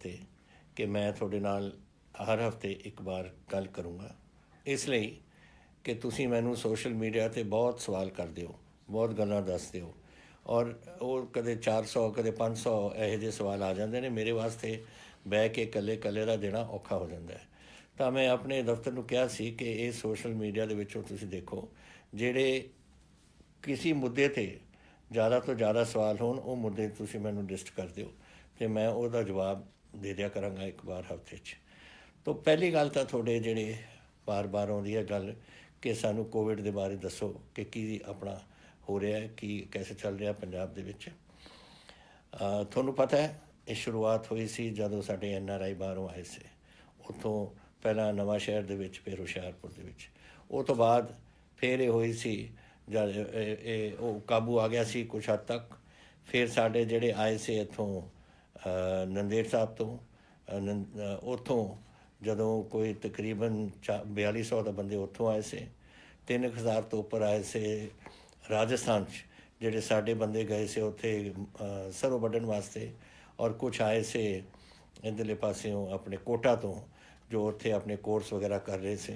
ਦਿੱਤੇ कि मैं ਤੁਹਾਡੇ ਨਾਲ हर हफ्ते एक बार गल करूँगा, इसलिए कि तुसी मैनू सोशल मीडिया ते बहुत सवाल करते हो, बहुत गल्लां दसदे हो और वो कदे 400 कदे 500 ਇਹੋ ਜਿਹੇ सवाल आ जाते हैं। मेरे वास्ते बह के कल्ले कल्ले का देना औखा हो जाता है। तो मैं अपने दफ्तर ਨੂੰ ਕਿਹਾ ਸੀ कि ये सोशल मीडिया ਦੇ ਵਿੱਚੋਂ ਤੁਸੀਂ देखो ਜਿਹੜੇ किसी मुद्दे ते ज़्यादा तो ज़्यादा सवाल होण ਉਹ मुद्दे ਤੁਸੀਂ ਮੈਨੂੰ लिस्ट कर ਦਿਓ ਤੇ मैं ਉਹਦਾ जवाब दे दिया करांगा एक बार हफ्ते 'ਚ। तो पहली गल तो थोड़े जेड़े बार बार आउंदी है गल कि सानू कोविड के बारे दसो कि की अपना हो रहा है, की कैसे चल रहा पंजाब दे विच। तुहानू पता है ये शुरुआत हुई सी जदों साडे NRI बाहरों आए से, उत्थों पहला नवां शहर दे विच फिर हुशियारपुर दे विच, उस तो बाद फिर ये हुई सी जब वो काबू आ गया सी कुछ हद तक। फिर साडे जेड़े आए से इत्थों नंदेड़ साहब तो उत्थों जदों कोई तकरीबन 4200 का बंदे उत्थों आए से, 3000 तो उपर आए से राजस्थान जेडे साढ़े बंदे गए से उत्थे सरों वड्ढण वास्ते, और कुछ आए से इधरले पासियों अपने कोटा तो जो उत्थे अपने कोर्स वगैरह कर रहे से,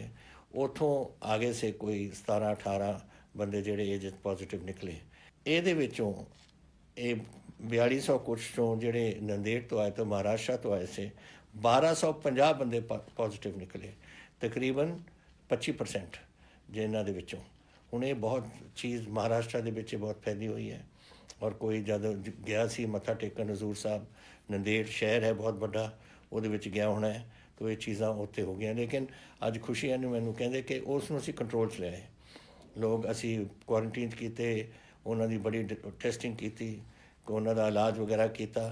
उत्थों आगे से कोई 17-18 बंदे जेडे एज पॉजिटिव निकले। ये विचों ये 4200 कुछ चों जेडे नंदेड़ तो आए तो महाराष्ट्र तो आए से 1250 बंदे पॉजिटिव निकले, तकरीबन 25% जिन्हों के विचों। हुण ये बहुत चीज़ महाराष्ट्र के विच बहुत फैली हुई है। और कोई जब गया सी मत्था टेकन हजूर साहब, नंदेड़ शहर है बहुत बड़ा, वो गया होना है, तो ये चीज़ां उत्थे हो गई। लेकिन अज खुशी है मैनू कहते कि उसनूं असीं कंट्रोल च लिया, लोग असी क्वारंटीन किए, उन्होंने बड़ी टेस्टिंग की, उन्हों का इलाज वगैरह किया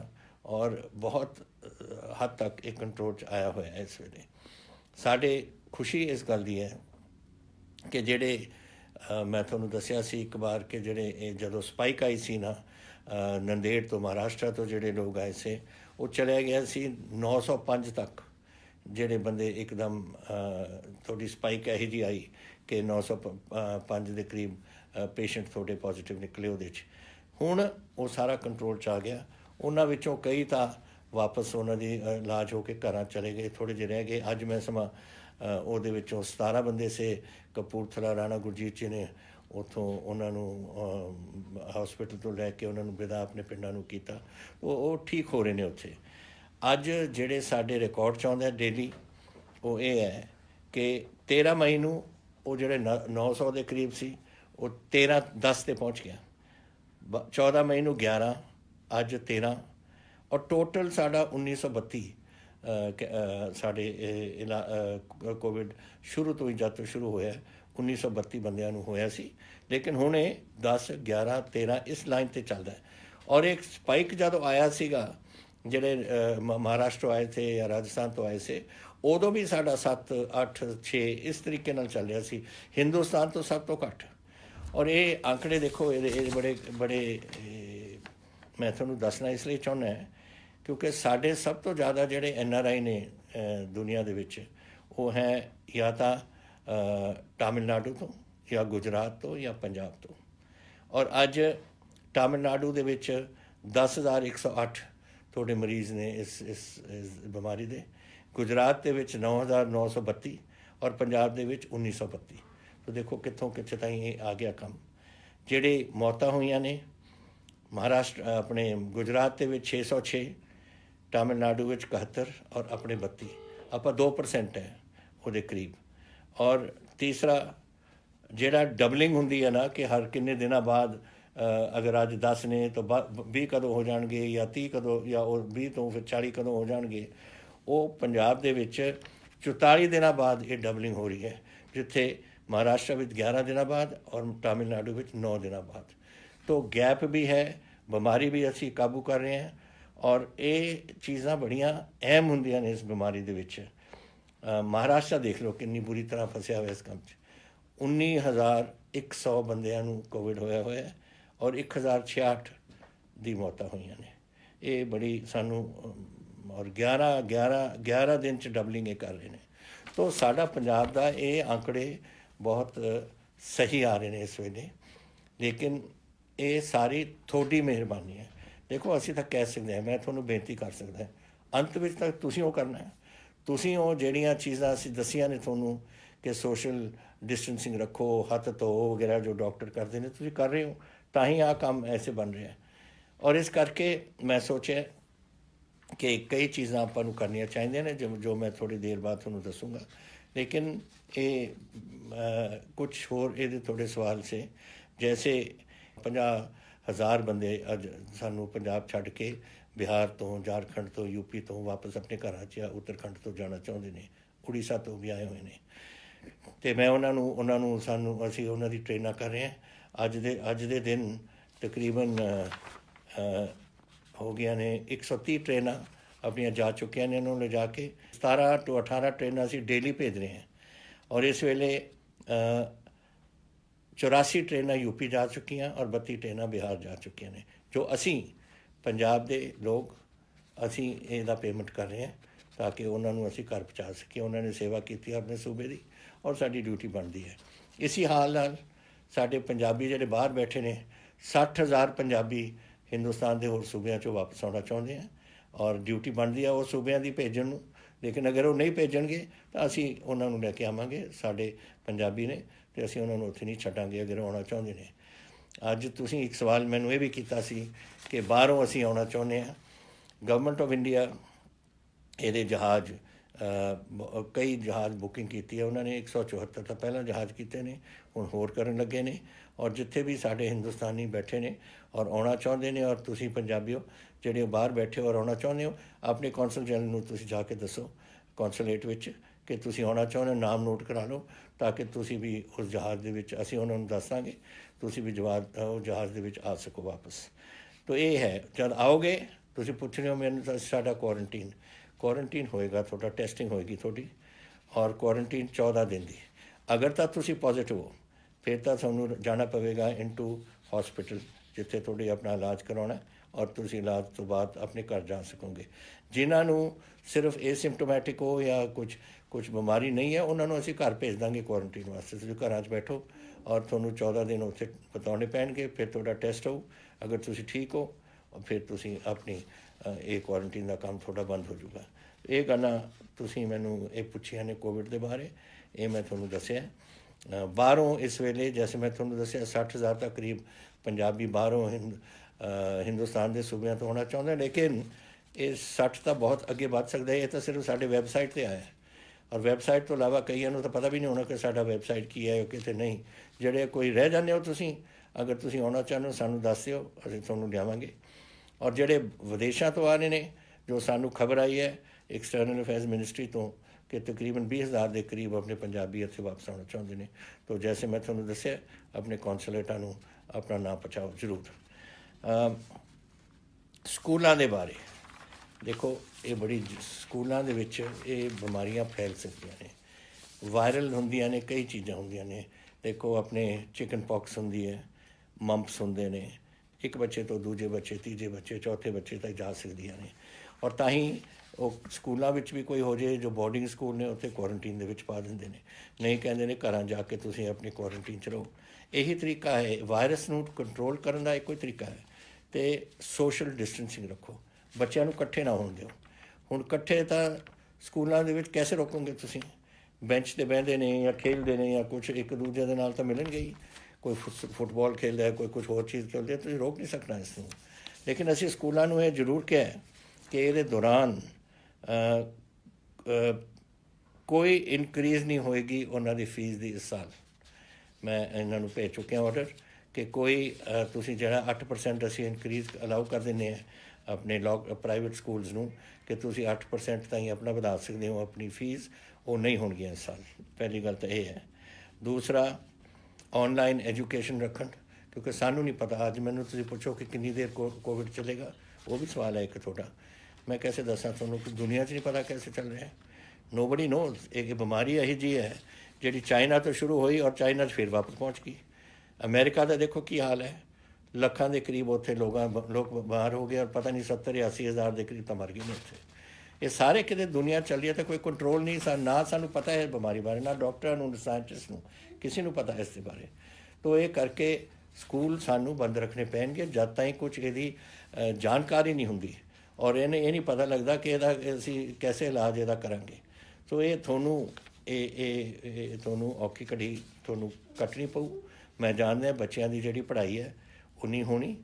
और बहुत हद तक एक कंट्रोल च आया हुआ है इस वेले। साढ़े खुशी इस गल की है कि जेडे मैं थोनू दसिया सी एक बार कि जेडे जदों स्पाइक आई सी ना नंदेड़ तो महाराष्ट्र तो जेडे लोग आए से, वो चलिया गया सी 905 तक जेडे बंदे एकदम थोड़ी स्पाइक यही जी आई कि 905 के करीब पेशेंट थोड़े पॉजिटिव निकले। वो हुण वो सारा कंट्रोल च आ गया। उन्हां विचों कई तो वापस उन्होंने इलाज होकर घर चले गए, थोड़े जे रह गए। अज मैं समा वो 17 बंदे से कपूरथला राणा गुरजीत जी ने उतों उन्होंने हॉस्पिटल तो लैके उन्होंने विदा अपने पिंडां नूं कीता, वो ठीक हो रहे हैं उत्थे। अज जेडे साडे रिकॉर्ड च आउंदे डेली वो ये है कि 13 मई नूं वो जेडे 900 के करीब सी वो 13-10 ते पहुँच गया, 14 मई नूं 11, अज 13 और टोटल साढ़ा 1932 साढ़े कोविड शुरू तो ही जब तो शुरू होया 1932 बंदियां नूं होया सी। लेकिन हुण 10, 11, 13 इस लाइन ते चलदा है। और एक स्पाइक जदों आया सीगा जेडे महाराष्ट्र आए थे या राजस्थान तो आए से, उदों भी साढ़ा 7, 8, 6 इस तरीके नाल चल रहा सी, हिंदुस्तान तो सब तो घट। और ये आंकड़े देखो ये बड़े बड़े मैं थोनू दसना इसलिए चाहुंदा है क्योंकि साढ़े सब तो ज़्यादा जेडे NRI ने दुनिया दे विच वो हैं या तो तमिलनाडु तो या गुजरात तो या पंजाब तो। और अज तमिलनाडु दे विच 10,108 थोड़े मरीज़ ने इस बीमारी दे, गुजरात दे विच 9,932 और पंजाब दे विच 1,932। तो देखो कितों कित्थे ताईं आ गया कम। जेडे मौतां होईयां ने महाराष्ट्र अपने गुजरात के 606, तमिलनाडु 71 और अपने 32, आप 2% है वो करीब। और तीसरा जेड़ा डबलिंग होंदी है ना कि हर किन्ने दिनों बाद अगर अज 10 ने तो 20 कदों हो जाएंगे या 30 कदों या 20 तो फिर 40 कदों हो जाएंगे, वो पंजाब दे विच 44 दिनों बाद ये डबलिंग हो रही है, जिथे महाराष्ट्र में 11 दिनों बाद और तमिलनाडु में 9 दिनों बाद। तो गैप भी है, बीमारी भी असी काबू कर रहे हैं। और ये चीज़ां बड़ियां अहम होंदियां ने इस बीमारी दे विच। महाराष्ट्र देख लो कितनी बुरी तरह फसिया हुआ इस काम 19,100 बंदियां नूं कोविड होया हुआ है और 1,066 दी मौतां होईयां ने। ये बड़ी सानू और 11 दिन च डबलिंग कर रहे हैं। तो साडा पंजाब दा ये आंकड़े बहुत सही आ रहे हैं इस वेले। लेकिन ये सारी थोड़ी मेहरबानी है। देखो असी तो कह सकते हैं, मैं थोनू बेनती कर सकता ਅੰਤ ਵਿੱਚ ਤਾਂ ਤੁਸੀਂ ਉਹ ਕਰਨਾ ਹੈ। ਤੁਸੀਂ ਉਹ ਜਿਹੜੀਆਂ ਚੀਜ਼ਾਂ ਅਸੀਂ ਦੱਸੀਆਂ ਨੇ ਤੁਹਾਨੂੰ ਕਿ ਸੋਸ਼ਲ ਡਿਸਟੈਂਸਿੰਗ ਰੱਖੋ, ਹੱਥ ਧੋਵੋ ਵਗੈਰਾ, ਜੋ ਡਾਕਟਰ ਕਰਦੇ ਨੇ ਤੁਸੀਂ ਕਰ ਰਹੇ ਹੋ, ਤਾਂ ਹੀ ਆਹ ਕੰਮ ਐਸੇ ਬਣ ਰਿਹਾ। ਔਰ ਇਸ ਕਰਕੇ ਮੈਂ ਸੋਚਿਆ ਕਿ ਕਈ ਚੀਜ਼ਾਂ ਆਪਾਂ ਨੂੰ ਕਰਨੀਆਂ ਚਾਹੀਦੀਆਂ ਨੇ, ਜੋ ਮੈਂ ਥੋੜ੍ਹੀ ਦੇਰ ਬਾਅਦ ਤੁਹਾਨੂੰ ਦੱਸੂੰਗਾ। ਲੇਕਿਨ ਇਹ ਕੁਛ ਹੋਰ ਇਹਦੇ ਥੋੜ੍ਹੇ ਸਵਾਲ ਸੇ, ਜੈਸੇ 50,000 ਬੰਦੇ ਅੱਜ ਸਾਨੂੰ ਪੰਜਾਬ ਛੱਡ ਕੇ ਬਿਹਾਰ ਤੋਂ, ਝਾਰਖੰਡ ਤੋਂ, ਯੂਪੀ ਤੋਂ ਵਾਪਸ ਆਪਣੇ ਘਰਾਂ 'ਚ ਜਾਂ ਉੱਤਰਾਖੰਡ ਤੋਂ ਜਾਣਾ ਚਾਹੁੰਦੇ ਨੇ, ਉੜੀਸਾ ਤੋਂ ਵੀ ਆਏ ਹੋਏ ਨੇ। ਅਤੇ ਮੈਂ ਉਹਨਾਂ ਨੂੰ ਅਸੀਂ ਉਹਨਾਂ ਦੀ ਟ੍ਰੇਨਾਂ ਕਰ ਰਹੇ ਹਾਂ। ਅੱਜ ਦੇ ਦਿਨ ਤਕਰੀਬਨ ਹੋ ਗਈਆਂ ਨੇ 130 ਟ੍ਰੇਨਾਂ ਆਪਣੀਆਂ ਜਾ ਚੁੱਕੀਆਂ ਨੇ। ਉਹਨਾਂ ਨੂੰ ਲਿਜਾ ਕੇ 17 ਤੋਂ 18 ਟ੍ਰੇਨਾਂ ਅਸੀਂ ਡੇਲੀ ਭੇਜ ਰਹੇ ਹਾਂ। ਔਰ ਇਸ ਵੇਲੇ 84 ਟ੍ਰੇਨਾਂ ਯੂਪੀ ਜਾ ਚੁੱਕੀਆਂ ਔਰ 32 ਟ੍ਰੇਨਾਂ ਬਿਹਾਰ ਜਾ ਚੁੱਕੀਆਂ ਨੇ, ਜੋ ਅਸੀਂ ਪੰਜਾਬ ਦੇ ਲੋਕ ਅਸੀਂ ਇਹਦਾ ਪੇਮੈਂਟ ਕਰ ਰਹੇ ਹਾਂ ਤਾਂ ਕਿ ਉਹਨਾਂ ਨੂੰ ਅਸੀਂ ਘਰ ਪਹੁੰਚਾ ਸਕੀਏ। ਉਹਨਾਂ ਨੇ ਸੇਵਾ ਕੀਤੀ ਆਪਣੇ ਸੂਬੇ ਦੀ ਔਰ ਸਾਡੀ ਡਿਊਟੀ ਬਣਦੀ ਹੈ। ਇਸੀ ਹਾਲ ਨਾਲ ਸਾਡੇ ਪੰਜਾਬੀ ਜਿਹੜੇ ਬਾਹਰ ਬੈਠੇ ਨੇ, 60,000 ਪੰਜਾਬੀ ਹਿੰਦੁਸਤਾਨ ਦੇ ਹੋਰ ਸੂਬਿਆਂ 'ਚੋਂ ਵਾਪਸ ਆਉਣਾ ਚਾਹੁੰਦੇ ਆ ਔਰ ਡਿਊਟੀ ਬਣਦੀ ਆ ਉਹ ਸੂਬਿਆਂ ਦੀ ਭੇਜਣ ਨੂੰ। ਲੇਕਿਨ ਅਗਰ ਉਹ ਨਹੀਂ ਭੇਜਣਗੇ ਤਾਂ ਅਸੀਂ ਉਹਨਾਂ ਨੂੰ ਲੈ ਕੇ ਆਵਾਂਗੇ। ਸਾਡੇ ਪੰਜਾਬੀ ਨੇ ਅਤੇ ਅਸੀਂ ਉਹਨਾਂ ਨੂੰ ਉੱਥੇ ਨਹੀਂ ਛੱਡਾਂਗੇ ਅਗਰ ਆਉਣਾ ਚਾਹੁੰਦੇ ਨੇ। ਅੱਜ ਤੁਸੀਂ ਇੱਕ ਸਵਾਲ ਮੈਨੂੰ ਇਹ ਵੀ ਕੀਤਾ ਸੀ ਕਿ ਬਾਹਰੋਂ ਅਸੀਂ ਆਉਣਾ ਚਾਹੁੰਦੇ ਹਾਂ। ਗਵਰਨਮੈਂਟ ਆਫ ਇੰਡੀਆ ਇਹਦੇ ਜਹਾਜ਼ ਕਈ ਜਹਾਜ਼ ਬੁਕਿੰਗ ਕੀਤੀ ਹੈ ਉਹਨਾਂ ਨੇ। 174 ਤਾਂ ਪਹਿਲਾਂ ਜਹਾਜ਼ ਕੀਤੇ ਨੇ, ਹੁਣ ਹੋਰ ਕਰਨ ਲੱਗੇ ਨੇ। ਔਰ ਜਿੱਥੇ ਵੀ ਸਾਡੇ ਹਿੰਦੁਸਤਾਨੀ ਬੈਠੇ ਨੇ ਔਰ ਆਉਣਾ ਚਾਹੁੰਦੇ ਨੇ, ਔਰ ਤੁਸੀਂ ਪੰਜਾਬੀਓ ਜਿਹੜੇ ਬਾਹਰ ਬੈਠੇ ਹੋ ਔਰ ਆਉਣਾ ਚਾਹੁੰਦੇ ਹੋ, ਆਪਣੇ ਕੌਂਸਲ ਜਨਰਲ ਨੂੰ ਤੁਸੀਂ ਜਾ ਕੇ ਦੱਸੋ ਕੌਂਸੂਲੇਟ ਵਿੱਚ ਕਿ ਤੁਸੀਂ ਆਉਣਾ ਚਾਹੁੰਦੇ ਹੋ, ਨਾਮ ਨੋਟ ਕਰਾ ਲਓ ਤਾਂ ਕਿ ਤੁਸੀਂ ਵੀ ਉਸ ਜਹਾਜ਼ ਦੇ ਵਿੱਚ, ਅਸੀਂ ਉਹਨਾਂ ਨੂੰ ਦੱਸ ਦਾਂਗੇ, ਤੁਸੀਂ ਵੀ ਉਹ ਜਹਾਜ਼ ਦੇ ਵਿੱਚ ਆ ਸਕੋ ਵਾਪਸ। ਤਾਂ ਇਹ ਹੈ, ਜਦ ਆਓਗੇ ਤੁਸੀਂ ਪੁੱਛ ਰਹੇ ਹੋ ਮੈਨੂੰ ਤਾਂ ਸਾਡਾ ਕੁਆਰੰਟੀਨ ਹੋਏਗਾ, ਤੁਹਾਡਾ ਟੈਸਟਿੰਗ ਹੋਏਗੀ ਤੁਹਾਡੀ, ਔਰ ਕੁਆਰੰਟੀਨ 14 ਦਿਨ ਦੀ। ਅਗਰ ਤਾਂ ਤੁਸੀਂ ਪੋਜ਼ੀਟਿਵ ਹੋ ਫਿਰ ਤਾਂ ਤੁਹਾਨੂੰ ਜਾਣਾ ਪਵੇਗਾ ਇਨਟੂ ਹੌਸਪੀਟਲ, ਜਿੱਥੇ ਤੁਹਾਡੇ ਆਪਣਾ ਇਲਾਜ ਕਰਾਉਣਾ ਔਰ ਤੁਸੀਂ ਇਲਾਜ ਤੋਂ ਬਾਅਦ ਆਪਣੇ ਘਰ ਜਾ ਸਕੋਗੇ। ਜਿਨ੍ਹਾਂ ਨੂੰ ਸਿਰਫ ਏਸਿਮਟੋਮੈਟਿਕ ਹੋ ਜਾਂ ਕੁਝ ਬਿਮਾਰੀ ਨਹੀਂ ਹੈ, ਉਹਨਾਂ ਨੂੰ ਅਸੀਂ ਘਰ ਭੇਜ ਦਾਂਗੇ ਕੁਆਰੰਟੀਨ ਵਾਸਤੇ। ਤੁਸੀਂ ਘਰਾਂ 'ਚ ਬੈਠੋ ਔਰ ਤੁਹਾਨੂੰ 14 ਦਿਨ ਉੱਥੇ ਬਿਤਾਉਣੇ ਪੈਣਗੇ। ਫਿਰ ਤੁਹਾਡਾ ਟੈਸਟ ਹੋਊ, ਅਗਰ ਤੁਸੀਂ ਠੀਕ ਹੋ ਫਿਰ ਤੁਸੀਂ ਆਪਣੀ ਇਹ ਕੁਆਰੰਟੀਨ ਦਾ ਕੰਮ ਤੁਹਾਡਾ ਬੰਦ ਹੋ ਜਾਊਗਾ। ਇਹ ਗੱਲਾਂ ਤੁਸੀਂ ਮੈਨੂੰ ਇਹ ਪੁੱਛੀਆਂ ਨੇ ਕੋਵਿਡ ਦੇ ਬਾਰੇ, ਇਹ ਮੈਂ ਤੁਹਾਨੂੰ ਦੱਸਿਆ। ਬਾਹਰੋਂ ਇਸ ਵੇਲੇ ਜੈਸੇ ਮੈਂ ਤੁਹਾਨੂੰ ਦੱਸਿਆ 60,000 ਤੱਕ ਕਰੀਬ ਪੰਜਾਬੀ ਬਾਹਰੋਂ ਹਿੰਦੁਸਤਾਨ ਦੇ ਸੂਬਿਆਂ ਤੋਂ ਆਉਣਾ ਚਾਹੁੰਦੇ। ਲੇਕਿਨ ਇਹ 60 ਤਾਂ ਬਹੁਤ ਅੱਗੇ ਵੱਧ ਸਕਦਾ ਹੈ। ਇਹ ਤਾਂ ਸਿਰਫ ਸਾਡੇ ਵੈਬਸਾਈਟ 'ਤੇ ਆਇਆ ਔਰ ਵੈਬਸਾਈਟ ਤੋਂ ਇਲਾਵਾ ਕਈਆਂ ਨੂੰ ਤਾਂ ਪਤਾ ਵੀ ਨਹੀਂ ਹੋਣਾ ਕਿ ਸਾਡਾ ਵੈਬਸਾਈਟ ਕੀ ਹੈ ਕਿਤੇ ਨਹੀਂ। ਜਿਹੜੇ ਕੋਈ ਰਹਿ ਜਾਂਦੇ ਹੋ ਤੁਸੀਂ, ਅਗਰ ਤੁਸੀਂ ਆਉਣਾ ਚਾਹੁੰਦੇ ਹੋ ਸਾਨੂੰ ਦੱਸ ਦਿਓ, ਅਸੀਂ ਤੁਹਾਨੂੰ ਲਿਆਵਾਂਗੇ। ਔਰ ਜਿਹੜੇ ਵਿਦੇਸ਼ਾਂ ਤੋਂ ਆ ਰਹੇ ਨੇ, ਜੋ ਸਾਨੂੰ ਖਬਰ ਆਈ ਹੈ ਐਕਸਟਰਨਲ ਅਫੇਅਰਸ ਮਿਨਿਸਟਰੀ ਤੋਂ ਕਿ ਤਕਰੀਬਨ 20,000 ਦੇ ਕਰੀਬ ਆਪਣੇ ਪੰਜਾਬੀ ਇੱਥੇ ਵਾਪਸ ਆਉਣਾ ਚਾਹੁੰਦੇ ਨੇ। ਤਾਂ ਜੈਸੇ ਮੈਂ ਤੁਹਾਨੂੰ ਦੱਸਿਆ ਆਪਣੇ ਕੌਂਸੂਲੇਟਾਂ ਨੂੰ ਆਪਣਾ ਨਾਂ ਪਹੁੰਚਾਓ ਜ਼ਰੂਰ। ਸਕੂਲਾਂ ਦੇ ਬਾਰੇ ਦੇਖੋ, ਇਹ ਬੜੀ ਸਕੂਲਾਂ ਦੇ ਵਿੱਚ ਇਹ ਬਿਮਾਰੀਆਂ ਫੈਲ ਸਕਦੀਆਂ ਨੇ, ਵਾਇਰਲ ਹੁੰਦੀਆਂ ਨੇ, ਕਈ ਚੀਜ਼ਾਂ ਹੁੰਦੀਆਂ ਨੇ। ਦੇਖੋ ਆਪਣੇ ਚਿਕਨ ਪੌਕਸ ਹੁੰਦੀ ਹੈ, ਮੰਪਸ ਹੁੰਦੇ ਨੇ, ਇੱਕ ਬੱਚੇ ਤੋਂ ਦੂਜੇ ਬੱਚੇ, ਤੀਜੇ ਬੱਚੇ, ਚੌਥੇ ਬੱਚੇ ਤੱਕ ਜਾ ਸਕਦੀਆਂ ਨੇ। ਔਰ ਤਾਂ ਹੀ ਉਹ ਸਕੂਲਾਂ ਵਿੱਚ ਵੀ ਕੋਈ ਹੋ ਜਾਏ, ਜੋ ਬੋਰਡਿੰਗ ਸਕੂਲ ਨੇ ਉੱਥੇ ਕੁਆਰੰਟੀਨ ਦੇ ਵਿੱਚ ਪਾ ਦਿੰਦੇ ਨੇ, ਨਹੀਂ ਕਹਿੰਦੇ ਨੇ ਘਰਾਂ ਜਾ ਕੇ ਤੁਸੀਂ ਆਪਣੀ ਕੁਆਰੰਟੀਨ 'ਚ ਰਹੋ। ਇਹੀ ਤਰੀਕਾ ਹੈ ਵਾਇਰਸ ਨੂੰ ਕੰਟਰੋਲ ਕਰਨ ਦਾ, ਇੱਕੋ ਹੀ ਤਰੀਕਾ ਹੈ। ਅਤੇ ਸੋਸ਼ਲ ਡਿਸਟੈਂਸਿੰਗ ਰੱਖੋ, ਬੱਚਿਆਂ ਨੂੰ ਇਕੱਠੇ ਨਾ ਹੋਣ ਦਿਓ। ਹੁਣ ਇਕੱਠੇ ਤਾਂ ਸਕੂਲਾਂ ਦੇ ਵਿੱਚ ਕੈਸੇ ਰੋਕੋਗੇ ਤੁਸੀਂ? ਬੈਂਚ 'ਤੇ ਬਹਿੰਦੇ ਨੇ ਜਾਂ ਖੇਡਦੇ ਨੇ ਜਾਂ ਕੁਛ, ਇੱਕ ਦੂਜੇ ਦੇ ਨਾਲ ਤਾਂ ਮਿਲਣਗੇ ਹੀ। ਕੋਈ ਫੁੱਟਬਾਲ ਖੇਡਦਾ ਹੈ, ਕੋਈ ਕੁਛ ਹੋਰ ਚੀਜ਼ ਖੇਡਦੇ, ਤੁਸੀਂ ਰੋਕ ਨਹੀਂ ਸਕਣਾ ਇਸ ਨੂੰ। ਲੇਕਿਨ ਅਸੀਂ ਸਕੂਲਾਂ ਨੂੰ ਇਹ ਜ਼ਰੂਰ ਕਿਹਾ ਕਿ ਇਹਦੇ ਦੌਰਾਨ ਕੋਈ ਇਨਕਰੀਜ਼ ਨਹੀਂ ਹੋਏਗੀ ਉਹਨਾਂ ਦੀ ਫੀਸ ਦੀ। ਇਸ ਸਾਲ ਮੈਂ ਇਹਨਾਂ ਨੂੰ ਭੇਜ ਚੁੱਕਿਆ ਆਰਡਰ ਕਿ ਕੋਈ ਤੁਸੀਂ ਜਿਹੜਾ 8% ਅਸੀਂ ਇਨਕਰੀਜ਼ ਅਲਾਉ ਕਰ ਦਿੰਦੇ ਹਾਂ ਆਪਣੇ ਪ੍ਰਾਈਵੇਟ ਸਕੂਲਸ ਨੂੰ ਕਿ ਤੁਸੀਂ 8% ਤਾਈਂ ਆਪਣਾ ਵਧਾ ਸਕਦੇ ਹੋ ਆਪਣੀ ਫੀਸ, ਉਹ ਨਹੀਂ ਹੋਣਗੀਆਂ ਇਸ ਸਾਲ। ਪਹਿਲੀ ਗੱਲ ਤਾਂ ਇਹ ਹੈ। ਦੂਸਰਾ, ਔਨਲਾਈਨ ਐਜੂਕੇਸ਼ਨ ਰੱਖਣ, ਕਿਉਂਕਿ ਸਾਨੂੰ ਨਹੀਂ ਪਤਾ। ਅੱਜ ਮੈਨੂੰ ਤੁਸੀਂ ਪੁੱਛੋ ਕਿ ਕਿੰਨੀ ਦੇਰ ਕੋਵਿਡ ਚੱਲੇਗਾ, ਉਹ ਵੀ ਸਵਾਲ ਹੈ ਇੱਕ ਤੁਹਾਡਾ। ਮੈਂ ਕੈਸੇ ਦੱਸਾਂ ਤੁਹਾਨੂੰ ਕਿ ਦੁਨੀਆ 'ਚ ਨਹੀਂ ਪਤਾ ਕੈਸੇ ਚੱਲ ਰਿਹਾ। Nobody knows. ਇਹ ਬਿਮਾਰੀ ਇਹੋ ਜਿਹੀ ਹੈ ਜਿਹੜੀ ਚਾਈਨਾ ਤੋਂ ਸ਼ੁਰੂ ਹੋਈ ਔਰ ਚਾਈਨਾ 'ਚ ਫਿਰ ਵਾਪਸ ਪਹੁੰਚ ਗਈ। ਅਮਰੀਕਾ ਦਾ ਦੇਖੋ ਕੀ ਹਾਲ ਹੈ, ਲੱਖਾਂ ਦੇ ਕਰੀਬ ਉੱਥੇ ਲੋਕ ਬਿਮਾਰ ਹੋ ਗਏ ਔਰ ਪਤਾ ਨਹੀਂ 70-80 ਹਜ਼ਾਰ ਦੇ ਕਰੀਬ ਤਾਂ ਮਰ ਗਏ ਨੇ ਉੱਥੇ। ਇਹ ਸਾਰੇ ਕਿਤੇ ਦੁਨੀਆ ਚੱਲ ਰਹੀ ਹੈ ਤਾਂ ਕੋਈ ਕੰਟਰੋਲ ਨਹੀਂ। ਨਾ ਸਾਨੂੰ ਪਤਾ ਹੈ ਬਿਮਾਰੀ ਬਾਰੇ, ਨਾ ਡਾਕਟਰਾਂ ਨੂੰ, ਨਾ ਸਾਇੰਟਿਸਟ ਨੂੰ, ਕਿਸੇ ਨੂੰ ਪਤਾ ਇਸ ਦੇ ਬਾਰੇ। ਤਾਂ ਇਹ ਕਰਕੇ ਸਕੂਲ ਸਾਨੂੰ ਬੰਦ ਰੱਖਣੇ ਪੈਣਗੇ ਜਦ ਤਾਈਂ ਕੁਛ ਇਹਦੀ ਜਾਣਕਾਰੀ ਨਹੀਂ ਹੁੰਦੀ। ਔਰ ਇਹਨੇ ਇਹ ਨਹੀਂ ਪਤਾ ਲੱਗਦਾ ਕਿ ਇਹਦਾ ਅਸੀਂ ਕੈਸੇ ਇਲਾਜ ਇਹਦਾ ਕਰਾਂਗੇ। ਸੋ ਇਹ ਤੁਹਾਨੂੰ ਇਹ ਤੁਹਾਨੂੰ ਔਖੀ ਘੜੀ ਤੁਹਾਨੂੰ ਕੱਟਣੀ ਪਊ। ਮੈਂ ਜਾਣਦਾ ਬੱਚਿਆਂ ਦੀ ਜਿਹੜੀ ਪੜ੍ਹਾਈ ਹੈ ਉਹ ਨਹੀਂ ਹੋਣੀ,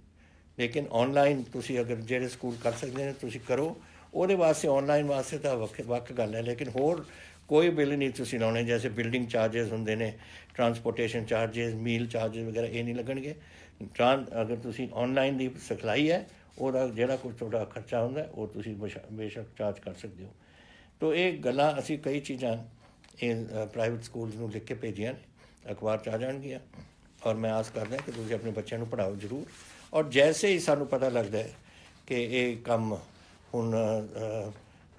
ਲੇਕਿਨ ਔਨਲਾਈਨ ਤੁਸੀਂ ਅਗਰ ਜਿਹੜੇ ਸਕੂਲ ਕਰ ਸਕਦੇ ਨੇ ਤੁਸੀਂ ਕਰੋ। ਉਹਦੇ ਵਾਸਤੇ ਔਨਲਾਈਨ ਵਾਸਤੇ ਤਾਂ ਵੱਖ ਗੱਲ ਹੈ, ਲੇਕਿਨ ਹੋਰ ਕੋਈ ਬਿੱਲ ਨਹੀਂ ਤੁਸੀਂ ਲਾਉਣੇ। ਜੈਸੇ ਬਿਲਡਿੰਗ ਚਾਰਜਸ ਹੁੰਦੇ ਨੇ, ਟਰਾਂਸਪੋਰਟੇਸ਼ਨ ਚਾਰਜਸ, ਮੀਲ ਚਾਰਜਸ ਵਗੈਰਾ, ਇਹ ਨਹੀਂ ਲੱਗਣਗੇ। ਅਗਰ ਤੁਸੀਂ ਔਨਲਾਈਨ ਦੀ ਸਿਖਲਾਈ ਹੈ ਉਹਦਾ ਜਿਹੜਾ ਕੁਝ ਤੁਹਾਡਾ ਖਰਚਾ ਹੁੰਦਾ ਉਹ ਤੁਸੀਂ ਬੇਸ਼ੱਕ ਚਾਰਜ ਕਰ ਸਕਦੇ ਹੋ। ਤੋ ਇਹ ਗੱਲਾਂ ਅਸੀਂ ਕਈ ਚੀਜ਼ਾਂ ਇਹ ਪ੍ਰਾਈਵੇਟ ਸਕੂਲਸ ਨੂੰ ਲਿਖ ਕੇ ਭੇਜੀਆਂ ਨੇ, ਅਖਬਾਰ 'ਚ ਆ ਜਾਣਗੀਆਂ। ਔਰ ਮੈਂ ਆਸ ਕਰਦਾ ਕਿ ਤੁਸੀਂ ਆਪਣੇ ਬੱਚਿਆਂ ਨੂੰ ਪੜ੍ਹਾਓ ਜ਼ਰੂਰ। ਔਰ ਜੈਸੇ ਹੀ ਸਾਨੂੰ ਪਤਾ ਲੱਗਦਾ ਹੈ ਕਿ ਇਹ ਕੰਮ ਹੁਣ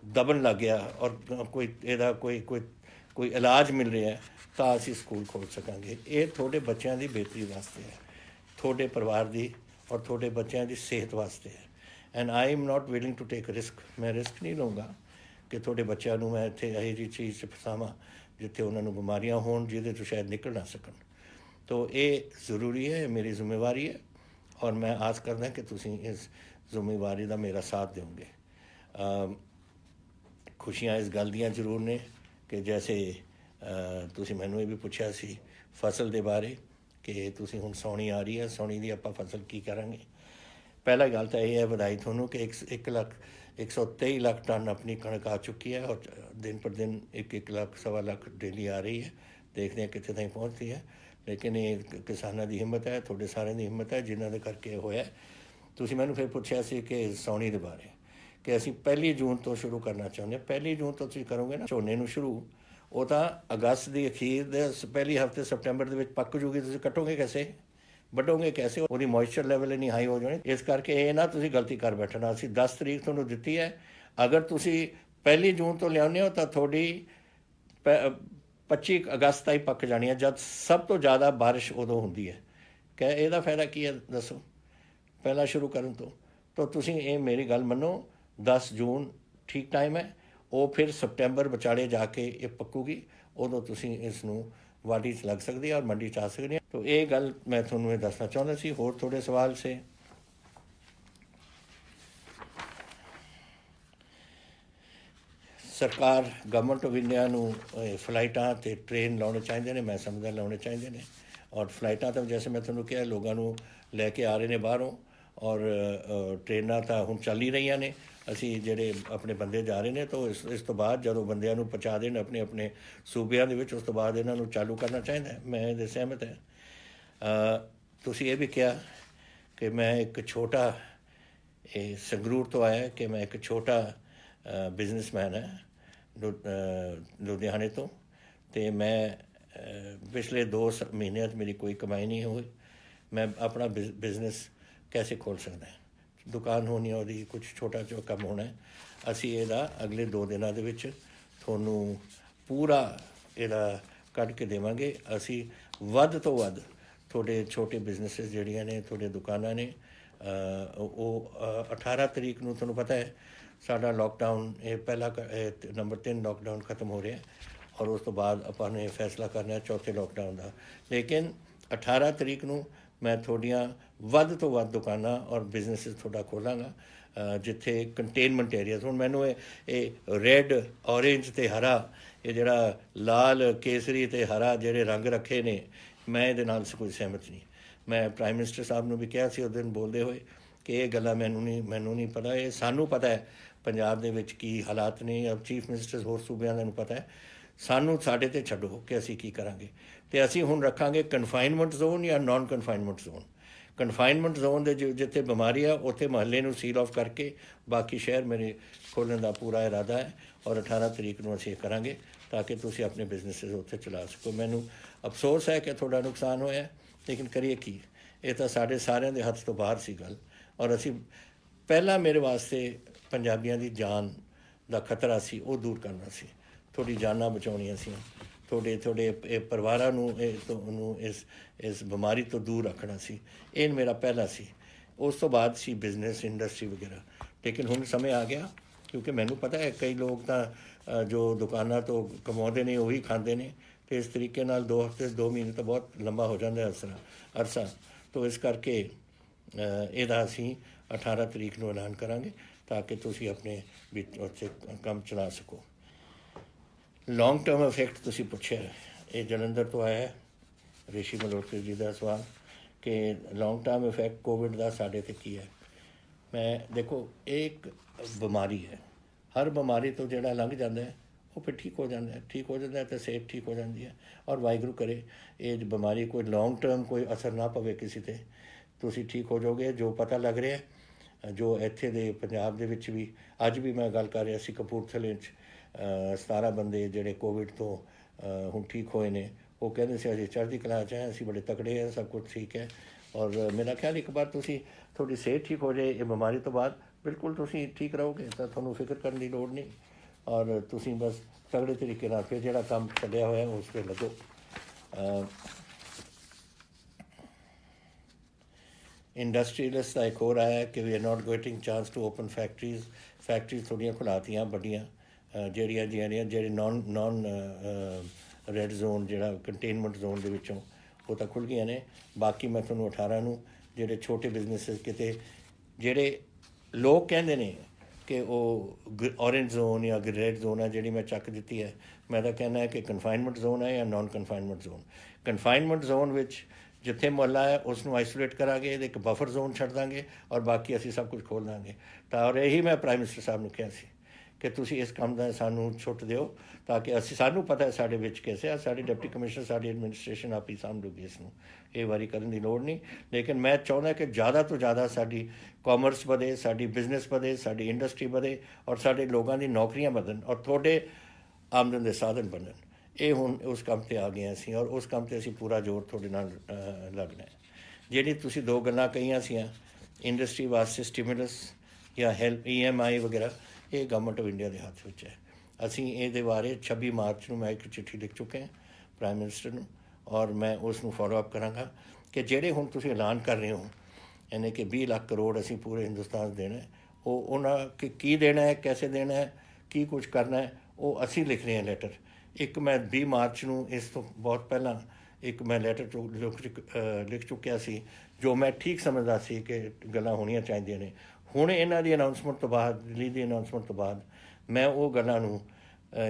ਦਬਣ ਲੱਗ ਗਿਆ ਔਰ ਕੋਈ ਇਹਦਾ ਕੋਈ ਇਲਾਜ ਮਿਲ ਰਿਹਾ ਤਾਂ ਅਸੀਂ ਸਕੂਲ ਖੋਲ੍ਹ ਸਕਾਂਗੇ। ਇਹ ਤੁਹਾਡੇ ਬੱਚਿਆਂ ਦੀ ਬਿਹਤਰੀ ਵਾਸਤੇ ਹੈ, ਤੁਹਾਡੇ ਪਰਿਵਾਰ ਦੀ ਔਰ ਤੁਹਾਡੇ ਬੱਚਿਆਂ ਦੀ ਸਿਹਤ ਵਾਸਤੇ ਹੈ। And I am not willing to take risk. ਮੈਂ ਰਿਸਕ ਨਹੀਂ ਲਊਂਗਾ ਕਿ ਤੁਹਾਡੇ ਬੱਚਿਆਂ ਨੂੰ ਮੈਂ ਇੱਥੇ ਇਹੋ ਜਿਹੀ ਚੀਜ਼ 'ਚ ਫਸਾਵਾਂ ਜਿੱਥੇ ਉਹਨਾਂ ਨੂੰ ਬਿਮਾਰੀਆਂ ਹੋਣ ਜਿਹਦੇ ਤੋਂ ਸ਼ਾਇਦ ਨਿਕਲ ਨਾ ਸਕਣ। ਤੋ ਇਹ ਜ਼ਰੂਰੀ ਹੈ, ਮੇਰੀ ਜ਼ਿੰਮੇਵਾਰੀ ਹੈ ਔਰ ਮੈਂ ਆਸ ਕਰਦਾ ਕਿ ਤੁਸੀਂ ਇਸ ਜ਼ਿੰਮੇਵਾਰੀ ਦਾ ਮੇਰਾ ਸਾਥ ਦਿਓਗੇ। ਖੁਸ਼ੀਆਂ ਇਸ ਗੱਲ ਦੀਆਂ ਜ਼ਰੂਰ ਨੇ ਕਿ ਜੈਸੇ ਤੁਸੀਂ ਮੈਨੂੰ ਇਹ ਵੀ ਪੁੱਛਿਆ ਸੀ ਫਸਲ ਦੇ ਬਾਰੇ ਕਿ ਤੁਸੀਂ ਹੁਣ ਸਾਉਣੀ ਆ ਰਹੀ ਹੈ, ਸਾਉਣੀ ਦੀ ਆਪਾਂ ਫਸਲ ਕੀ ਕਰਾਂਗੇ। ਪਹਿਲਾ ਗੱਲ ਤਾਂ ਇਹ ਹੈ ਵਧਾਈ ਤੁਹਾਨੂੰ ਕਿ 123 ਲੱਖ ਟਨ ਆਪਣੀ ਕਣਕ ਆ ਚੁੱਕੀ ਹੈ ਔਰ ਦਿਨ ਪਰ ਦਿਨ 1 ਲੱਖ ਸਵਾ ਲੱਖ ਡੇਲੀ ਆ ਰਹੀ ਹੈ। ਦੇਖਦੇ ਹਾਂ ਕਿੱਥੇ ਤਾਈਂ ਪਹੁੰਚਦੀ ਹੈ, ਲੇਕਿਨ ਇਹ ਕਿਸਾਨਾਂ ਦੀ ਹਿੰਮਤ ਹੈ, ਤੁਹਾਡੇ ਸਾਰਿਆਂ ਦੀ ਹਿੰਮਤ ਹੈ ਜਿਨ੍ਹਾਂ ਦੇ ਕਰਕੇ ਹੋਇਆ। ਤੁਸੀਂ ਮੈਨੂੰ ਫਿਰ ਪੁੱਛਿਆ ਸੀ ਕਿ ਸਾਉਣੀ ਦੇ ਬਾਰੇ ਕਿ ਅਸੀਂ 1 ਜੂਨ ਤੋਂ ਸ਼ੁਰੂ ਕਰਨਾ ਚਾਹੁੰਦੇ ਹਾਂ। 1 ਜੂਨ ਤੋਂ ਤੁਸੀਂ ਕਰੋਗੇ ਨਾ ਝੋਨੇ ਨੂੰ ਸ਼ੁਰੂ, ਉਹ ਤਾਂ ਅਗਸਤ ਦੀ ਅਖੀਰ ਦੇ ਪਹਿਲੇ ਹਫ਼ਤੇ ਸਪਟੈਂਬਰ ਦੇ ਵਿੱਚ ਪੱਕ ਜੂਗੀ। ਤੁਸੀਂ ਕੱਟੋਗੇ ਕੈਸੇ, ਵੱਢੋਗੇ ਕੈਸੇ, ਉਹਦੀ ਮੋਇਸਚਰ ਲੈਵਲ ਇੰਨੀ ਹਾਈ ਹੋ ਜਾਣੀ। ਇਸ ਕਰਕੇ ਇਹ ਨਾ ਤੁਸੀਂ ਗਲਤੀ ਕਰ ਬੈਠਣਾ। ਅਸੀਂ 10 ਤਰੀਕ ਤੁਹਾਨੂੰ ਦਿੱਤੀ ਹੈ, ਅਗਰ ਤੁਸੀਂ 1 ਜੂਨ ਤੋਂ ਲਿਆਉਂਦੇ ਹੋ ਤਾਂ ਤੁਹਾਡੀ 25 ਅਗਸਤ ਤਾਈਂ ਪੱਕ ਜਾਣੀ ਹੈ, ਜਦ ਸਭ ਤੋਂ ਜ਼ਿਆਦਾ ਬਾਰਿਸ਼ ਉਦੋਂ ਹੁੰਦੀ ਹੈ। ਕਿ ਇਹਦਾ ਫਾਇਦਾ ਕੀ ਹੈ ਦੱਸੋ ਪਹਿਲਾਂ ਸ਼ੁਰੂ ਕਰਨ ਤੋਂ। ਤਾਂ ਤੁਸੀਂ ਇਹ ਮੇਰੀ ਗੱਲ ਮੰਨੋ, 10 ਜੂਨ ਠੀਕ ਟਾਈਮ ਹੈ। ਉਹ ਫਿਰ ਸਪਟੈਂਬਰ ਵਿਚਾਲੇ ਜਾ ਕੇ ਇਹ ਪੱਕੂਗੀ, ਉਦੋਂ ਤੁਸੀਂ ਇਸ ਨੂੰ ਵਾਢੀ 'ਚ ਲੱਗ ਸਕਦੀ ਹੈ ਔਰ ਮੰਡੀ 'ਚ ਆ ਸਕਦੀ ਹੈ। ਤਾਂ ਇਹ ਗੱਲ ਮੈਂ ਤੁਹਾਨੂੰ ਇਹ ਦੱਸਣਾ ਚਾਹੁੰਦਾ ਸੀ। ਹੋਰ ਥੋੜ੍ਹੇ ਸਵਾਲ ਸੇ। ਸਰਕਾਰ ਗਵਰਨਮੈਂਟ ਆਫ ਇੰਡੀਆ ਨੂੰ ਫਲਾਈਟਾਂ ਅਤੇ ਟ੍ਰੇਨ ਲਾਉਣੇ ਚਾਹੀਦੇ ਨੇ, ਮੈਂ ਸਮਝਦਾ ਲਾਉਣੇ ਚਾਹੀਦੇ ਨੇ। ਔਰ ਫਲਾਈਟਾਂ ਤਾਂ ਜੈਸੇ ਮੈਂ ਤੁਹਾਨੂੰ ਕਿਹਾ ਲੋਕਾਂ ਨੂੰ ਲੈ ਕੇ ਆ ਰਹੇ ਨੇ ਬਾਹਰੋਂ, ਔਰ ਟ੍ਰੇਨਾਂ ਤਾਂ ਹੁਣ ਚੱਲ ਹੀ ਰਹੀਆਂ ਨੇ। ਅਸੀਂ ਜਿਹੜੇ ਆਪਣੇ ਬੰਦੇ ਜਾ ਰਹੇ ਨੇ ਤਾਂ ਇਸ ਤੋਂ ਬਾਅਦ ਜਦੋਂ ਬੰਦਿਆਂ ਨੂੰ ਪਹੁੰਚਾ ਦੇਣ ਆਪਣੇ ਆਪਣੇ ਸੂਬਿਆਂ ਦੇ ਵਿੱਚ, ਉਸ ਤੋਂ ਬਾਅਦ ਇਹਨਾਂ ਨੂੰ ਚਾਲੂ ਕਰਨਾ ਚਾਹੀਦਾ। ਮੈਂ ਇਹਦੇ ਸਹਿਮਤ ਹਾਂ। ਤੁਸੀਂ ਇਹ ਵੀ ਕਿਹਾ ਕਿ ਮੈਂ ਇੱਕ ਛੋਟਾ ਇਹ ਸੰਗਰੂਰ ਤੋਂ ਆਇਆ ਕਿ ਮੈਂ ਇੱਕ ਛੋਟਾ ਬਿਜ਼ਨਸਮੈਨ ਹੈ ਲੁਧਿਆਣੇ ਤੋਂ, ਅਤੇ ਮੈਂ ਪਿਛਲੇ 2 ਮਹੀਨਿਆਂ 'ਚ ਮੇਰੀ ਕੋਈ ਕਮਾਈ ਨਹੀਂ ਹੋਈ। ਮੈਂ ਆਪਣਾ ਬਿਜ਼ਨਸ ਕੈਸੇ ਖੋਲ੍ਹ ਸਕਦਾ। ਦੁਕਾਨ ਹੋਣੀ ਹੈ, ਉਹਦੀ ਕੁਛ ਛੋਟਾ ਜਿਹਾ ਕੰਮ ਹੋਣਾ। ਅਸੀਂ ਇਹਦਾ ਅਗਲੇ 2 ਦਿਨਾਂ ਦੇ ਵਿੱਚ ਤੁਹਾਨੂੰ ਪੂਰਾ ਇਹਦਾ ਕੱਢ ਕੇ ਦੇਵਾਂਗੇ। ਅਸੀਂ ਵੱਧ ਤੋਂ ਵੱਧ ਤੁਹਾਡੇ ਛੋਟੇ ਬਿਜ਼ਨਸਿਸ ਜਿਹੜੀਆਂ ਨੇ, ਤੁਹਾਡੇ ਦੁਕਾਨਾਂ ਨੇ, ਉਹ 18 ਤਰੀਕ ਨੂੰ ਤੁਹਾਨੂੰ ਪਤਾ ਹੈ ਸਾਡਾ ਲੋਕਡਾਊਨ ਇਹ ਪਹਿਲਾ ਨੰਬਰ 3 ਲੋਕਡਾਊਨ ਖਤਮ ਹੋ ਰਿਹਾ ਔਰ ਉਸ ਤੋਂ ਬਾਅਦ ਆਪਾਂ ਨੇ ਫੈਸਲਾ ਕਰਨਾ ਚੌਥੇ ਲੋਕਡਾਊਨ ਦਾ। ਲੇਕਿਨ 18 ਤਰੀਕ ਨੂੰ ਮੈਂ ਤੁਹਾਡੀਆਂ ਵੱਧ ਤੋਂ ਵੱਧ ਦੁਕਾਨਾਂ ਔਰ ਬਿਜ਼ਨਸਿਸ ਤੁਹਾਡਾ ਖੋਲ੍ਹਾਂਗਾ ਜਿੱਥੇ ਕੰਟੇਨਮੈਂਟ ਏਰੀਆਜ਼। ਹੁਣ ਮੈਨੂੰ ਇਹ ਰੈੱਡ, ਔਰੇਂਜ ਅਤੇ ਹਰਾ, ਇਹ ਜਿਹੜਾ ਲਾਲ, ਕੇਸਰੀ ਅਤੇ ਹਰਾ ਜਿਹੜੇ ਰੰਗ ਰੱਖੇ ਨੇ, ਮੈਂ ਇਹਦੇ ਨਾਲ ਕੋਈ ਸਹਿਮਤ ਨਹੀਂ। ਮੈਂ ਪ੍ਰਾਈਮ ਮਿਨਿਸਟਰ ਸਾਹਿਬ ਨੂੰ ਵੀ ਕਿਹਾ ਸੀ ਉਸ ਦਿਨ ਬੋਲਦੇ ਹੋਏ ਕਿ ਇਹ ਗੱਲਾਂ ਮੈਨੂੰ ਨਹੀਂ ਪਤਾ। ਇਹ ਸਾਨੂੰ ਪਤਾ ਹੈ ਪੰਜਾਬ ਦੇ ਵਿੱਚ ਕੀ ਹਾਲਾਤ ਨੇ, ਚੀਫ ਮਿਨਿਸਟਰ ਹੋਰ ਸੂਬਿਆਂ ਨੂੰ ਪਤਾ ਹੈ। ਸਾਨੂੰ ਸਾਡੇ 'ਤੇ ਛੱਡੋ ਕਿ ਅਸੀਂ ਕੀ ਕਰਾਂਗੇ। ਅਤੇ ਅਸੀਂ ਹੁਣ ਰੱਖਾਂਗੇ ਕਨਫਾਈਨਮੈਂਟ ਜ਼ੋਨ ਜਾਂ non confinement zone. Confinement zone ਦੇ ਜਿੱਥੇ ਬਿਮਾਰੀ ਆ ਉੱਥੇ ਮੁਹੱਲੇ ਨੂੰ ਸੀਲ ਆਫ ਕਰਕੇ ਬਾਕੀ ਸ਼ਹਿਰ ਮੇਰੇ ਖੋਲ੍ਹਣ ਦਾ ਪੂਰਾ ਇਰਾਦਾ ਹੈ ਔਰ 18 ਤਰੀਕ ਨੂੰ ਅਸੀਂ ਇਹ ਕਰਾਂਗੇ ਤਾਂ ਕਿ ਤੁਸੀਂ ਆਪਣੇ ਬਿਜ਼ਨਸਿਸ ਉੱਥੇ ਚਲਾ ਸਕੋ। ਮੈਨੂੰ ਅਫਸੋਸ ਹੈ ਕਿ ਤੁਹਾਡਾ ਨੁਕਸਾਨ ਹੋਇਆ, ਲੇਕਿਨ ਕਰੀਏ ਕੀ, ਇਹ ਤਾਂ ਸਾਡੇ ਸਾਰਿਆਂ ਦੇ ਹੱਥ ਤੋਂ ਬਾਹਰ ਸੀ ਗੱਲ। ਔਰ ਅਸੀਂ ਪਹਿਲਾਂ ਮੇਰੇ ਵਾਸਤੇ ਪੰਜਾਬੀਆਂ ਦੀ ਜਾਨ ਦਾ ਖਤਰਾ ਸੀ, ਉਹ ਦੂਰ ਕਰਨਾ ਸੀ। ਤੁਹਾਡੀ ਜਾਨਾਂ ਬਚਾਉਣੀਆਂ ਸੀ, ਤੁਹਾਡੇ ਇਹ ਪਰਿਵਾਰਾਂ ਨੂੰ ਇਸ ਬਿਮਾਰੀ ਤੋਂ ਦੂਰ ਰੱਖਣਾ ਸੀ। ਇਹ ਮੇਰਾ ਪਹਿਲਾ ਸੀ। ਉਸ ਤੋਂ ਬਾਅਦ ਸੀ ਬਿਜ਼ਨਸ, ਇੰਡਸਟਰੀ ਵਗੈਰਾ। ਲੇਕਿਨ ਹੁਣ ਸਮੇਂ ਆ ਗਿਆ ਕਿਉਂਕਿ ਮੈਨੂੰ ਪਤਾ ਹੈ ਕਈ ਲੋਕ ਤਾਂ ਜੋ ਦੁਕਾਨਾਂ ਤੋਂ ਕਮਾਉਂਦੇ ਨੇ ਉਹੀ ਖਾਂਦੇ ਨੇ, ਅਤੇ ਇਸ ਤਰੀਕੇ ਨਾਲ 2 ਹਫ਼ਤੇ 2 ਮਹੀਨੇ ਤਾਂ ਬਹੁਤ ਲੰਬਾ ਹੋ ਜਾਂਦਾ ਅਰਸਾ। ਤਾਂ ਇਸ ਕਰਕੇ ਇਹਦਾ ਅਸੀਂ 18 ਤਰੀਕ ਨੂੰ ਐਲਾਨ ਕਰਾਂਗੇ। ਤਾਂ ਕਿ ਤੁਸੀਂ ਆਪਣੇ ਵਿੱਚ ਉੱਥੇ ਕੰਮ ਚਲਾ ਸਕੋ। ਲੌਂਗ ਟਰਮ ਇਫੈਕਟ ਤੁਸੀਂ ਪੁੱਛਿਆ, ਇਹ ਜਲੰਧਰ ਤੋਂ ਆਇਆ ਰਿਸ਼ੀ ਮਲਹੋਤਰਾ ਜੀ ਦਾ ਸਵਾਲ ਕਿ ਲੌਂਗ ਟਰਮ ਇਫੈਕਟ ਕੋਵਿਡ ਦਾ ਸਾਡੇ 'ਤੇ ਕੀ ਹੈ। ਮੈਂ ਦੇਖੋ, ਇਹ ਇੱਕ ਬਿਮਾਰੀ ਹੈ, ਹਰ ਬਿਮਾਰੀ ਤੋਂ ਜਿਹੜਾ ਲੰਘ ਜਾਂਦਾ ਹੈ ਉਹ ਫਿਰ ਠੀਕ ਹੋ ਜਾਂਦਾ ਹੈ ਤਾਂ ਸਿਹਤ ਠੀਕ ਹੋ ਜਾਂਦੀ ਹੈ। ਔਰ ਵਾਹਿਗੁਰੂ ਕਰੇ ਇਹ ਬਿਮਾਰੀ ਕੋਈ ਲੌਂਗ ਟਰਮ ਕੋਈ ਅਸਰ ਨਾ ਪਵੇ ਕਿਸੇ 'ਤੇ, ਤੁਸੀਂ ਠੀਕ ਹੋ ਜਾਓਗੇ। ਜੋ ਪਤਾ ਲੱਗ ਰਿਹਾ, ਜੋ ਇੱਥੇ ਦੇ ਪੰਜਾਬ ਦੇ ਵਿੱਚ ਵੀ ਅੱਜ ਵੀ ਮੈਂ ਗੱਲ ਕਰ ਰਿਹਾ ਸੀ, ਕਪੂਰਥਲੇ 'ਚ 17 ਬੰਦੇ ਜਿਹੜੇ ਕੋਵਿਡ ਤੋਂ ਹੁਣ ਠੀਕ ਹੋਏ ਨੇ। ਉਹ ਕਹਿੰਦੇ ਸੀ ਅਸੀਂ ਚੜ੍ਹਦੀ ਕਲਾ 'ਚ ਹੈ, ਅਸੀਂ ਬੜੇ ਤਕੜੇ ਹਾਂ, ਸਭ ਕੁਝ ਠੀਕ ਹੈ। ਔਰ ਮੇਰਾ ਖਿਆਲ ਇੱਕ ਵਾਰ ਤੁਸੀਂ ਤੁਹਾਡੀ ਸਿਹਤ ਠੀਕ ਹੋ ਜਾਏ ਇਹ ਬਿਮਾਰੀ ਤੋਂ ਬਾਅਦ, ਬਿਲਕੁਲ ਤੁਸੀਂ ਠੀਕ ਰਹੋਗੇ, ਤਾਂ ਤੁਹਾਨੂੰ ਫਿਕਰ ਕਰਨ ਦੀ ਲੋੜ ਨਹੀਂ। ਔਰ ਤੁਸੀਂ ਬਸ ਤਗੜੇ ਤਰੀਕੇ ਨਾਲ ਫਿਰ ਜਿਹੜਾ ਕੰਮ ਚੱਲਿਆ ਹੋਇਆ ਉਸ 'ਤੇ ਲੱਗੋ। ਇੰਡਸਟਰੀਅਲਿਸਟ ਦਾ ਇੱਕ ਹੋਰ ਆਇਆ ਕਿ we are not getting chance to open factories ਥੋੜ੍ਹੀਆਂ ਖੁਲਾਤੀਆਂ ਵੱਡੀਆਂ, ਜਿਹੜੇ ਨੌਨ ਰੈੱਡ ਜ਼ੋਨ, ਜਿਹੜਾ ਕੰਟੇਨਮੈਂਟ ਜ਼ੋਨ ਦੇ ਵਿੱਚੋਂ, ਉਹ ਤਾਂ ਖੁੱਲ੍ਹ ਗਈਆਂ ਨੇ। ਬਾਕੀ ਮੈਂ ਤੁਹਾਨੂੰ 18 ਨੂੰ ਜਿਹੜੇ ਛੋਟੇ ਬਿਜ਼ਨਸ ਕਿਤੇ ਜਿਹੜੇ ਲੋਕ ਕਹਿੰਦੇ ਨੇ ਕਿ ਉਹ ਔਰੇਂਜ ਜ਼ੋਨ ਜਾਂ ਰੈੱਡ ਜ਼ੋਨ ਹੈ, ਜਿਹੜੀ ਮੈਂ ਚੱਕ ਦਿੱਤੀ ਹੈ। ਮੈਂ ਤਾਂ ਕਹਿੰਦਾ ਕਿ ਕਨਫਾਈਨਮੈਂਟ ਜ਼ੋਨ ਹੈ ਜਾਂ non confinement zone. Confinement zone ਵਿੱਚ ਜਿੱਥੇ ਮੁਹੱਲਾ ਹੈ ਉਸ ਨੂੰ ਆਈਸੋਲੇਟ ਕਰਾਂਗੇ, ਇਹਦੇ ਇੱਕ ਬਫਰ ਜ਼ੋਨ ਛੱਡ ਦਾਂਗੇ ਔਰ ਬਾਕੀ ਅਸੀਂ ਸਭ ਕੁਝ ਖੋਲ੍ਹ ਦਾਂਗੇ। ਤਾਂ ਔਰ ਇਹੀ ਮੈਂ ਪ੍ਰਾਈਮ ਮਿਨਿਸਟਰ ਸਾਹਿਬ ਨੂੰ ਕਿਹਾ ਸੀ ਕਿ ਤੁਸੀਂ ਇਸ ਕੰਮ ਦਾ ਸਾਨੂੰ ਛੁੱਟ ਦਿਓ ਤਾਂ ਕਿ ਸਾਨੂੰ ਪਤਾ ਹੈ ਸਾਡੇ ਵਿੱਚ ਕਿਸੇ ਆ, ਸਾਡੇ ਡਿਪਟੀ ਕਮਿਸ਼ਨਰ, ਸਾਡੀ ਐਡਮਿਨਿਸਟ੍ਰੇਸ਼ਨ ਆਪ ਹੀ ਸਾਂਭੂਗੀ ਇਸ ਨੂੰ, ਇਹ ਵਾਰੀ ਕਰਨ ਦੀ ਲੋੜ ਨਹੀਂ। ਲੇਕਿਨ ਮੈਂ ਚਾਹੁੰਦਾ ਕਿ ਜ਼ਿਆਦਾ ਤੋਂ ਜ਼ਿਆਦਾ ਸਾਡੀ ਕਾਮਰਸ ਵਧੇ, ਸਾਡੀ ਬਿਜ਼ਨਸ ਵਧੇ, ਸਾਡੀ ਇੰਡਸਟਰੀ ਵਧੇ ਔਰ ਸਾਡੇ ਲੋਕਾਂ ਦੀ ਨੌਕਰੀਆਂ ਵਧਣ ਔਰ ਤੁਹਾਡੇ ਆਮਦਨ ਦੇ ਸਾਧਨ ਬਣਨ। ਇਹ ਹੁਣ ਉਸ ਕੰਮ 'ਤੇ ਆ ਗਏ ਅਸੀਂ ਔਰ ਉਸ ਕੰਮ 'ਤੇ ਅਸੀਂ ਪੂਰਾ ਜ਼ੋਰ ਤੁਹਾਡੇ ਨਾਲ ਲੱਗਣਾ ਹੈ। ਜਿਹੜੀ ਤੁਸੀਂ ਦੋ ਗੱਲਾਂ ਕਹੀਆਂ ਸੀਆਂ ਇੰਡਸਟਰੀ ਵਾਸਤੇ ਸਟਿਮੂਲਸ ਜਾਂ ਹੈਲਪ EMI ਵਗੈਰਾ, ਇਹ ਗਵਰਨਮੈਂਟ ਆਫ ਇੰਡੀਆ ਦੇ ਹੱਥ ਵਿੱਚ ਹੈ। ਅਸੀਂ ਇਹਦੇ ਬਾਰੇ 26 ਮਾਰਚ ਨੂੰ ਮੈਂ ਇੱਕ ਚਿੱਠੀ ਲਿਖ ਚੁੱਕੇ ਹਾਂ ਪ੍ਰਾਈਮ ਮਿਨਿਸਟਰ ਨੂੰ ਔਰ ਮੈਂ ਉਸ ਨੂੰ ਫੋਲੋ ਅਪ ਕਰਾਂਗਾ ਕਿ ਜਿਹੜੇ ਹੁਣ ਤੁਸੀਂ ਐਲਾਨ ਕਰ ਰਹੇ ਹੋ ਯਾਨੀ ਕਿ 20 ਲੱਖ ਕਰੋੜ ਅਸੀਂ ਪੂਰੇ ਹਿੰਦੁਸਤਾਨ ਦੇਣਾ, ਉਹ ਉਹਨਾਂ ਕੀ ਦੇਣਾ ਹੈ, ਕੈਸੇ ਦੇਣਾ ਹੈ, ਕੀ ਕੁਝ ਕਰਨਾ ਹੈ, ਉਹ ਅਸੀਂ ਲਿਖ ਰਹੇ ਹਾਂ ਲੈਟਰ। ਇੱਕ ਮੈਂ 20 ਮਾਰਚ ਨੂੰ ਇਸ ਤੋਂ ਬਹੁਤ ਪਹਿਲਾਂ ਇੱਕ ਮੈਂ ਲੈਟਰ ਲਿਖ ਚੁੱਕਿਆ ਸੀ ਜੋ ਮੈਂ ਠੀਕ ਸਮਝਦਾ ਸੀ ਕਿ ਗੱਲਾਂ ਹੋਣੀਆਂ ਚਾਹੀਦੀਆਂ ਨੇ। ਹੁਣ ਇਹਨਾਂ ਦੀ ਅਨਾਊਂਸਮੈਂਟ ਤੋਂ ਬਾਅਦ, ਦਿੱਲੀ ਦੀ ਅਨਾਊਂਸਮੈਂਟ ਤੋਂ ਬਾਅਦ ਮੈਂ ਉਹ ਗੱਲਾਂ ਨੂੰ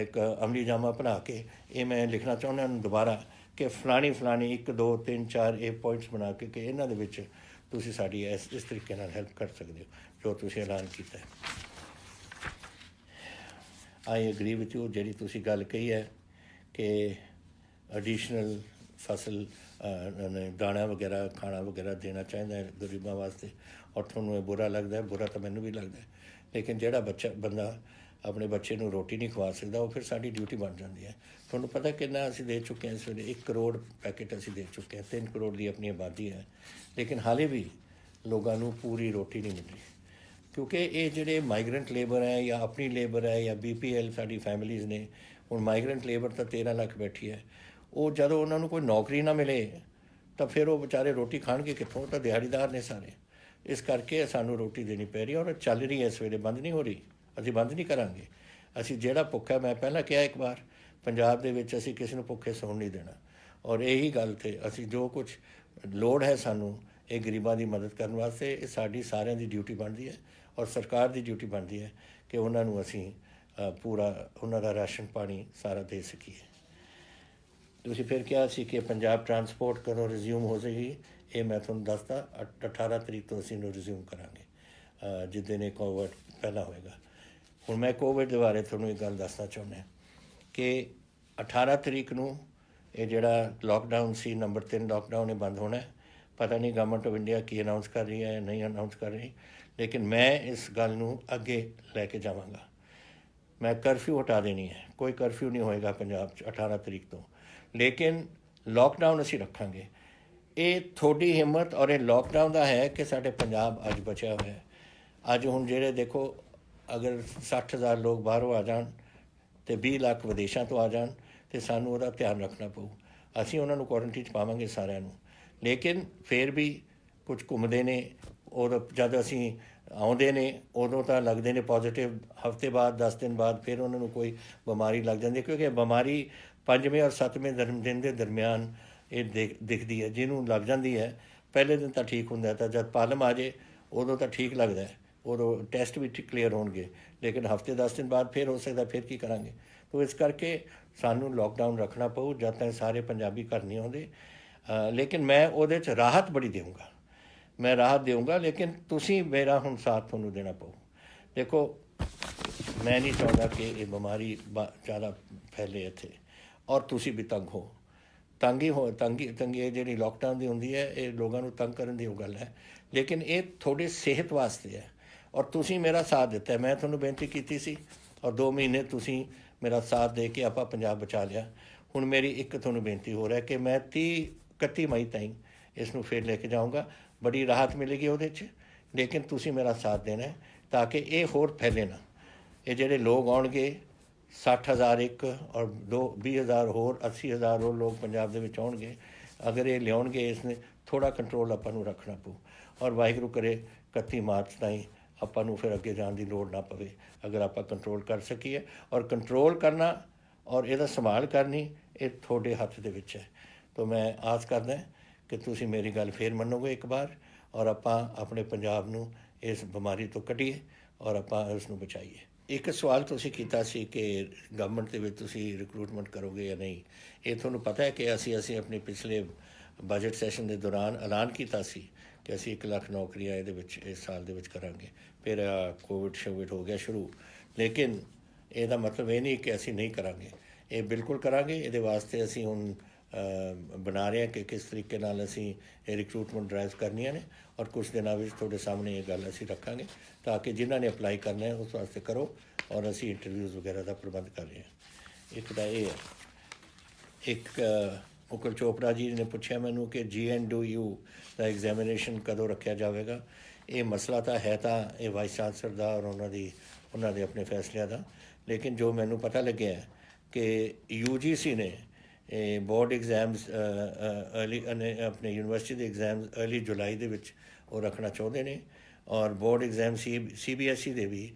ਇੱਕ ਅਮਲੀ ਜਾਮਾ ਬਣਾ ਕੇ ਇਹ ਮੈਂ ਲਿਖਣਾ ਚਾਹੁੰਦਾ ਹਾਂ ਦੁਬਾਰਾ ਕਿ ਫਲਾਣੀ 1 2 3 4 ਇਹ ਪੁਆਇੰਟਸ ਬਣਾ ਕੇ ਕਿ ਇਹਨਾਂ ਦੇ ਵਿੱਚ ਤੁਸੀਂ ਸਾਡੀ ਇਸ ਤਰੀਕੇ ਨਾਲ ਹੈਲਪ ਕਰ ਸਕਦੇ ਹੋ ਜੋ ਤੁਸੀਂ ਐਲਾਨ ਕੀਤਾ ਹੈ। ਆਈ ਐਗਰੀ ਵਿਥ ਯੂ, ਜਿਹੜੀ ਤੁਸੀਂ ਗੱਲ ਕਹੀ ਹੈ ਕਿ ਐਡੀਸ਼ਨਲ ਫਸਲ ਦਾਣਾ ਵਗੈਰਾ ਖਾਣਾ ਵਗੈਰਾ ਦੇਣਾ ਚਾਹੀਦਾ ਹੈ ਗਰੀਬਾਂ ਵਾਸਤੇ ਔਰ ਤੁਹਾਨੂੰ ਇਹ ਬੁਰਾ ਲੱਗਦਾ ਹੈ, ਬੁਰਾ ਤਾਂ ਮੈਨੂੰ ਵੀ ਲੱਗਦਾ ਹੈ। ਲੇਕਿਨ ਜਿਹੜਾ ਬੰਦਾ ਆਪਣੇ ਬੱਚੇ ਨੂੰ ਰੋਟੀ ਨਹੀਂ ਖਵਾ ਸਕਦਾ ਉਹ ਫਿਰ ਸਾਡੀ ਡਿਊਟੀ ਬਣ ਜਾਂਦੀ ਹੈ। ਤੁਹਾਨੂੰ ਪਤਾ ਕਿੰਨਾ ਅਸੀਂ ਦੇ ਚੁੱਕੇ ਹਾਂ ਇਸ ਵੇਲੇ, 1 ਕਰੋੜ ਪੈਕੇਟ ਅਸੀਂ ਦੇ ਚੁੱਕੇ ਹਾਂ, 3 ਕਰੋੜ ਦੀ ਆਪਣੀ ਆਬਾਦੀ ਹੈ। ਲੇਕਿਨ ਹਾਲੇ ਵੀ ਲੋਕਾਂ ਨੂੰ ਪੂਰੀ ਰੋਟੀ ਨਹੀਂ ਮਿਲ ਰਹੀ ਕਿਉਂਕਿ ਇਹ ਜਿਹੜੇ ਮਾਈਗਰੈਂਟ ਲੇਬਰ ਹੈ ਜਾਂ ਆਪਣੀ ਲੇਬਰ ਹੈ ਜਾਂ BPL ਸਾਡੀ ਫੈਮਿਲੀਜ਼ ਨੇ। ਹੁਣ ਮਾਈਗਰੈਂਟ ਲੇਬਰ ਤਾਂ 13 ਲੱਖ ਬੈਠੀ ਹੈ, ਉਹ ਜਦੋਂ ਉਹਨਾਂ ਨੂੰ ਕੋਈ ਨੌਕਰੀ ਨਾ ਮਿਲੇ ਤਾਂ ਫਿਰ ਉਹ ਵਿਚਾਰੇ ਰੋਟੀ ਖਾਣਗੇ ਕਿੱਥੋਂ, ਤਾਂ ਦਿਹਾੜੀਦਾਰ ਨੇ ਸਾਰੇ। ਇਸ ਕਰਕੇ ਸਾਨੂੰ ਰੋਟੀ ਦੇਣੀ ਪੈ ਰਹੀ ਔਰ ਚੱਲ ਰਹੀ ਹੈ ਇਸ ਵੇਲੇ, ਬੰਦ ਨਹੀਂ ਹੋ ਰਹੀ, ਅਸੀਂ ਬੰਦ ਨਹੀਂ ਕਰਾਂਗੇ। ਅਸੀਂ ਜਿਹੜਾ ਭੁੱਖਾ, ਮੈਂ ਪਹਿਲਾਂ ਕਿਹਾ ਇੱਕ ਵਾਰ, ਪੰਜਾਬ ਦੇ ਵਿੱਚ ਅਸੀਂ ਕਿਸੇ ਨੂੰ ਭੁੱਖੇ ਸੌਣ ਨਹੀਂ ਦੇਣਾ ਔਰ ਇਹੀ ਗੱਲ 'ਤੇ ਅਸੀਂ ਜੋ ਕੁਝ ਲੋੜ ਹੈ ਸਾਨੂੰ ਇਹ ਗਰੀਬਾਂ ਦੀ ਮਦਦ ਕਰਨ ਵਾਸਤੇ, ਇਹ ਸਾਡੀ ਸਾਰਿਆਂ ਦੀ ਡਿਊਟੀ ਬਣਦੀ ਹੈ ਔਰ ਸਰਕਾਰ ਦੀ ਡਿਊਟੀ ਬਣਦੀ ਹੈ ਕਿ ਉਹਨਾਂ ਨੂੰ ਅਸੀਂ ਪੂਰਾ ਉਹਨਾਂ ਦਾ ਰਾਸ਼ਨ ਪਾਣੀ ਸਾਰਾ ਦੇ ਸਕੀਏ। ਤੁਸੀਂ ਫਿਰ ਕਿਹਾ ਸੀ ਕਿ ਪੰਜਾਬ ਟਰਾਂਸਪੋਰਟ ਕਦੋਂ ਰਿਜ਼ਿਊਮ ਹੋ ਜਾਏਗੀ, ਇਹ ਮੈਂ ਤੁਹਾਨੂੰ ਦੱਸਦਾ 18 ਤਰੀਕ ਤੋਂ ਅਸੀਂ ਇਹਨੂੰ ਰਿਜ਼ਿਊਮ ਕਰਾਂਗੇ ਜਿੱਦਣ ਇਹ ਕੋਵਿਡ ਪਹਿਲਾਂ ਹੋਏਗਾ। ਹੁਣ ਮੈਂ ਕੋਵਿਡ ਦੇ ਬਾਰੇ ਤੁਹਾਨੂੰ ਇੱਕ ਗੱਲ ਦੱਸਣਾ ਚਾਹੁੰਦਾ ਕਿ 18 ਤਰੀਕ ਨੂੰ ਇਹ ਜਿਹੜਾ ਲੋਕਡਾਊਨ ਸੀ, ਨੰਬਰ 3 ਲੋਕਡਾਊਨ, ਇਹ ਬੰਦ ਹੋਣਾ। ਪਤਾ ਨਹੀਂ government of India Ki announce ਕਰ ਰਹੀ ਹੈ, ਨਹੀਂ ਅਨਾਊਂਸ ਕਰ ਰਹੀ, ਲੇਕਿਨ ਮੈਂ ਇਸ ਗੱਲ ਨੂੰ ਅੱਗੇ ਲੈ ਕੇ ਜਾਵਾਂਗਾ। ਮੈਂ ਕਰਫਿਊ ਹਟਾ ਦੇਣੀ ਹੈ, ਕੋਈ ਕਰਫਿਊ ਨਹੀਂ ਹੋਏਗਾ ਪੰਜਾਬ 'ਚ 18 ਤਰੀਕ ਤੋਂ, ਲੇਕਿਨ ਲੋਕਡਾਊਨ ਅਸੀਂ ਰੱਖਾਂਗੇ। ਇਹ ਤੁਹਾਡੀ ਹਿੰਮਤ ਔਰ ਇਹ ਲੋਕਡਾਊਨ ਦਾ ਹੈ ਕਿ ਸਾਡੇ ਪੰਜਾਬ ਅੱਜ ਬਚਿਆ ਹੋਇਆ। ਅੱਜ ਹੁਣ ਜਿਹੜੇ ਦੇਖੋ, ਅਗਰ 60,000 ਲੋਕ ਬਾਹਰੋਂ ਆ ਜਾਣ ਅਤੇ 20 ਲੱਖ ਵਿਦੇਸ਼ਾਂ ਤੋਂ ਆ ਜਾਣ ਅਤੇ ਸਾਨੂੰ ਉਹਦਾ ਧਿਆਨ ਰੱਖਣਾ ਪਊ। ਅਸੀਂ ਉਹਨਾਂ ਨੂੰ ਕੁਆਰੰਟੀਨ 'ਚ ਪਾਵਾਂਗੇ ਸਾਰਿਆਂ ਨੂੰ, ਲੇਕਿਨ ਫਿਰ ਵੀ ਕੁਝ ਘੁੰਮਦੇ ਨੇ, ਔਰ ਜਦ ਅਸੀਂ ਆਉਂਦੇ ਨੇ ਉਦੋਂ ਤਾਂ ਲੱਗਦੇ ਨੇ ਪੋਜ਼ੀਟਿਵ, ਹਫ਼ਤੇ ਬਾਅਦ 10 ਦਿਨ ਬਾਅਦ ਫਿਰ ਉਹਨਾਂ ਨੂੰ ਕੋਈ ਬਿਮਾਰੀ ਲੱਗ ਜਾਂਦੀ ਹੈ ਕਿਉਂਕਿ ਬਿਮਾਰੀ 5ਵੇਂ ਔਰ 7ਵੇਂ ਦਿਨ ਦੇ ਦਰਮਿਆਨ ਇਹ ਦਿਖਦੀ ਹੈ। ਜਿਹਨੂੰ ਲੱਗ ਜਾਂਦੀ ਹੈ ਪਹਿਲੇ ਦਿਨ ਤਾਂ ਠੀਕ ਹੁੰਦਾ, ਤਾਂ ਜਦ ਪਾਲਮ ਆ ਜਾਏ ਉਦੋਂ ਤਾਂ ਠੀਕ ਲੱਗਦਾ, ਉਦੋਂ ਟੈਸਟ ਵੀ ਕਲੀਅਰ ਹੋਣਗੇ, ਲੇਕਿਨ ਹਫ਼ਤੇ 10 ਦਿਨ ਬਾਅਦ ਫਿਰ ਹੋ ਸਕਦਾ ਫਿਰ ਕੀ ਕਰਾਂਗੇ। ਤੋ ਇਸ ਕਰਕੇ ਸਾਨੂੰ ਲੋਕਡਾਊਨ ਰੱਖਣਾ ਪਊ ਜਦ ਤੱਕ ਸਾਰੇ ਪੰਜਾਬੀ ਘਰ ਨਹੀਂ ਆਉਂਦੇ। ਲੇਕਿਨ ਮੈਂ ਉਹਦੇ 'ਚ ਰਾਹਤ ਬੜੀ ਦੇਵਾਂਗਾ, ਮੈਂ ਰਾਹਤ ਦੇਵਾਂਗਾ, ਲੇਕਿਨ ਤੁਸੀਂ ਮੇਰਾ ਹੁਣ ਸਾਥ ਤੁਹਾਨੂੰ ਦੇਣਾ ਪਊ। ਦੇਖੋ ਮੈਂ ਨਹੀਂ ਚਾਹੁੰਦਾ ਕਿ ਇਹ ਬਿਮਾਰੀ ਜ਼ਿਆਦਾ ਫੈਲੇ ਇੱਥੇ, ਔਰ ਤੁਸੀਂ ਵੀ ਤੰਗ ਹੋ। ਤੰਗੀ ਇਹ ਜਿਹੜੀ ਲੋਕਡਾਊਨ ਦੀ ਹੁੰਦੀ ਹੈ, ਇਹ ਲੋਕਾਂ ਨੂੰ ਤੰਗ ਕਰਨ ਦੀ ਉਹ ਗੱਲ ਹੈ, ਲੇਕਿਨ ਇਹ ਤੁਹਾਡੀ ਸਿਹਤ ਵਾਸਤੇ ਹੈ। ਔਰ ਤੁਸੀਂ ਮੇਰਾ ਸਾਥ ਦਿੱਤਾ, ਮੈਂ ਤੁਹਾਨੂੰ ਬੇਨਤੀ ਕੀਤੀ ਸੀ ਔਰ 2 ਮਹੀਨੇ ਤੁਸੀਂ ਮੇਰਾ ਸਾਥ ਦੇ ਕੇ ਆਪਾਂ ਪੰਜਾਬ ਬਚਾ ਲਿਆ। ਹੁਣ ਮੇਰੀ ਇੱਕ ਤੁਹਾਨੂੰ ਬੇਨਤੀ ਹੋ ਰਿਹਾ ਕਿ ਮੈਂ 31 ਮਈ ਤਾਈਂ ਇਸ ਨੂੰ ਫਿਰ ਲੈ ਕੇ ਜਾਊਂਗਾ, ਬੜੀ ਰਾਹਤ ਮਿਲੇਗੀ ਉਹਦੇ 'ਚ, ਲੇਕਿਨ ਤੁਸੀਂ ਮੇਰਾ ਸਾਥ ਦੇਣਾ ਤਾਂ ਕਿ ਇਹ ਹੋਰ ਫੈਲੇ ਨਾ। ਇਹ ਜਿਹੜੇ ਲੋਕ ਆਉਣਗੇ 60,000 ਇੱਕ ਔਰ 20,000 ਹੋਰ 80,000 ਹੋਰ ਲੋਕ ਪੰਜਾਬ ਦੇ ਵਿੱਚ ਆਉਣਗੇ, ਅਗਰ ਇਹ ਲਿਆਉਣਗੇ ਇਸ ਨੇ ਥੋੜ੍ਹਾ ਕੰਟਰੋਲ ਆਪਾਂ ਨੂੰ ਰੱਖਣਾ ਪਊ। ਔਰ ਵਾਹਿਗੁਰੂ ਕਰੇ 31 ਮਾਰਚ ਤਾਈਂ ਆਪਾਂ ਨੂੰ ਫਿਰ ਅੱਗੇ ਜਾਣ ਦੀ ਲੋੜ ਨਾ ਪਵੇ, ਅਗਰ ਆਪਾਂ ਕੰਟਰੋਲ ਕਰ ਸਕੀਏ। ਔਰ ਕੰਟਰੋਲ ਕਰਨਾ ਔਰ ਇਹਦਾ ਸੰਭਾਲ ਕਰਨੀ ਇਹ ਤੁਹਾਡੇ ਹੱਥ ਦੇ ਵਿੱਚ ਹੈ। ਤਾਂ ਮੈਂ ਆਸ ਕਰਦਾ ਕਿ ਤੁਸੀਂ ਮੇਰੀ ਗੱਲ ਫੇਰ ਮੰਨੋਗੇ ਇੱਕ ਵਾਰ, ਔਰ ਆਪਾਂ ਆਪਣੇ ਪੰਜਾਬ ਨੂੰ ਇਸ ਬਿਮਾਰੀ ਤੋਂ ਕੱਢੀਏ ਔਰ ਆਪਾਂ ਉਸ ਨੂੰ ਬਚਾਈਏ। ਇੱਕ ਸਵਾਲ ਤੁਸੀਂ ਕੀਤਾ ਸੀ ਕਿ ਗਵਰਨਮੈਂਟ ਦੇ ਵਿੱਚ ਤੁਸੀਂ ਰਿਕਰੂਟਮੈਂਟ ਕਰੋਗੇ ਜਾਂ ਨਹੀਂ। ਇਹ ਤੁਹਾਨੂੰ ਪਤਾ ਹੈ ਕਿ ਅਸੀਂ ਆਪਣੇ ਪਿਛਲੇ ਬਜਟ ਸੈਸ਼ਨ ਦੇ ਦੌਰਾਨ ਐਲਾਨ ਕੀਤਾ ਸੀ ਕਿ ਅਸੀਂ 1 ਲੱਖ ਨੌਕਰੀਆਂ ਇਹਦੇ ਵਿੱਚ ਇਸ ਸਾਲ ਦੇ ਵਿੱਚ ਕਰਾਂਗੇ। ਫਿਰ ਕੋਵਿਡ ਹੋ ਗਿਆ ਸ਼ੁਰੂ, ਲੇਕਿਨ ਇਹਦਾ ਮਤਲਬ ਇਹ ਨਹੀਂ ਕਿ ਅਸੀਂ ਨਹੀਂ ਕਰਾਂਗੇ, ਇਹ ਬਿਲਕੁਲ ਕਰਾਂਗੇ। ਇਹਦੇ ਵਾਸਤੇ ਅਸੀਂ ਹੁਣ ਬਣਾ ਰਹੇ ਹਾਂ ਕਿ ਕਿਸ ਤਰੀਕੇ ਨਾਲ ਅਸੀਂ ਇਹ ਰਿਕਰੂਟਮੈਂਟ ਡਰਾਈਵ ਕਰਨੀਆਂ ਨੇ, ਔਰ ਕੁਛ ਦਿਨਾਂ ਵਿੱਚ ਤੁਹਾਡੇ ਸਾਹਮਣੇ ਇਹ ਗੱਲ ਅਸੀਂ ਰੱਖਾਂਗੇ ਤਾਂ ਕਿ ਜਿਨ੍ਹਾਂ ਨੇ ਅਪਲਾਈ ਕਰਨਾ ਹੈ ਉਸ ਵਾਸਤੇ ਕਰੋ, ਔਰ ਅਸੀਂ ਇੰਟਰਵਿਊਜ਼ ਵਗੈਰਾ ਦਾ ਪ੍ਰਬੰਧ ਕਰ ਰਹੇ ਹਾਂ। ਇੱਕ ਤਾਂ ਇਹ ਹੈ। ਇੱਕ ਮੁਕੁਲ ਚੋਪੜਾ ਜੀ ਨੇ ਪੁੱਛਿਆ ਮੈਨੂੰ ਕਿ GNDU ਦਾ ਐਗਜ਼ਾਮੀਨੇਸ਼ਨ ਕਦੋਂ ਰੱਖਿਆ ਜਾਵੇਗਾ। ਇਹ ਮਸਲਾ ਤਾਂ ਹੈ ਤਾਂ ਇਹ ਵਾਈਸ ਚਾਂਸਲਰ ਦਾ ਔਰ ਉਹਨਾਂ ਦੇ ਆਪਣੇ ਫੈਸਲਿਆਂ ਦਾ, ਲੇਕਿਨ ਜੋ ਮੈਨੂੰ ਪਤਾ ਲੱਗਿਆ ਕਿ UGC ਨੇ ਬੋਰਡ ਐਗਜ਼ਾਮਸ ਅਰਲੀ ਆਪਣੇ ਯੂਨੀਵਰਸਿਟੀ ਦੇ ਐਗਜ਼ਾਮਸ ਅਰਲੀ ਜੁਲਾਈ ਦੇ ਵਿੱਚ ਉਹ ਰੱਖਣਾ ਚਾਹੁੰਦੇ ਨੇ, ਔਰ ਬੋਰਡ ਐਗਜ਼ਾਮ CBSE ਦੇ ਵੀ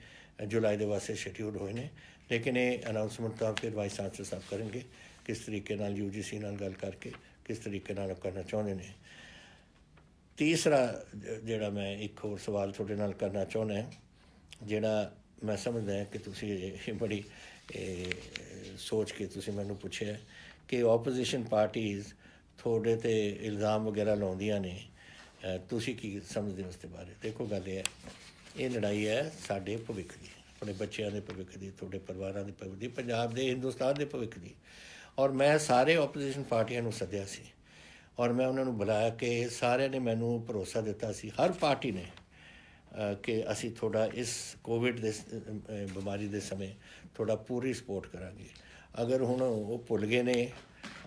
ਜੁਲਾਈ ਦੇ ਵਾਸਤੇ ਸ਼ਡਿਊਲ ਹੋਏ ਨੇ, ਲੇਕਿਨ ਇਹ ਅਨਾਊਂਸਮੈਂਟ ਤਾਂ ਫਿਰ ਵਾਈਸ ਚਾਂਸਲਰ ਸਾਹਿਬ ਕਰਨਗੇ ਕਿਸ ਤਰੀਕੇ ਨਾਲ UGC ਨਾਲ ਗੱਲ ਕਰਕੇ ਕਿਸ ਤਰੀਕੇ ਨਾਲ ਕਰਨਾ ਚਾਹੁੰਦੇ ਨੇ। ਤੀਸਰਾ ਜਿਹੜਾ ਮੈਂ ਇੱਕ ਹੋਰ ਸਵਾਲ ਤੁਹਾਡੇ ਨਾਲ ਕਰਨਾ ਚਾਹੁੰਦਾ, ਜਿਹੜਾ ਮੈਂ ਸਮਝਦਾ ਕਿ ਤੁਸੀਂ ਇਹ ਬੜੀ ਸੋਚ ਕੇ ਤੁਸੀਂ ਮੈਨੂੰ ਪੁੱਛਿਆ ਕਿ ਓਪੋਜੀਸ਼ਨ ਪਾਰਟੀਜ਼ ਤੁਹਾਡੇ 'ਤੇ ਇਲਜ਼ਾਮ ਵਗੈਰਾ ਲਾਉਂਦੀਆਂ ਨੇ, ਤੁਸੀਂ ਕੀ ਸਮਝਦੇ ਹੋ ਉਸ ਦੇ ਬਾਰੇ। ਦੇਖੋ ਗੱਲ ਇਹ ਲੜਾਈ ਹੈ ਸਾਡੇ ਭਵਿੱਖ ਦੀ, ਆਪਣੇ ਬੱਚਿਆਂ ਦੇ ਭਵਿੱਖ ਦੀ, ਤੁਹਾਡੇ ਪਰਿਵਾਰਾਂ ਦੇ ਭਵਿੱਖ ਦੀ, ਪੰਜਾਬ ਦੇ ਹਿੰਦੁਸਤਾਨ ਦੇ ਭਵਿੱਖ ਦੀ। ਔਰ ਮੈਂ ਸਾਰੇ ਓਪੋਜੀਸ਼ਨ ਪਾਰਟੀਆਂ ਨੂੰ ਸੱਦਿਆ ਸੀ ਔਰ ਮੈਂ ਉਹਨਾਂ ਨੂੰ ਬੁਲਾਇਆ ਕਿ ਸਾਰਿਆਂ ਨੇ ਮੈਨੂੰ ਭਰੋਸਾ ਦਿੱਤਾ ਸੀ, ਹਰ ਪਾਰਟੀ ਨੇ, ਕਿ ਅਸੀਂ ਤੁਹਾਡਾ ਇਸ ਕੋਵਿਡ ਦੇ ਬਿਮਾਰੀ ਦੇ ਸਮੇਂ ਤੁਹਾਡਾ ਪੂਰੀ ਸਪੋਰਟ ਕਰਾਂਗੇ। ਅਗਰ ਹੁਣ ਉਹ ਭੁੱਲ ਗਏ ਨੇ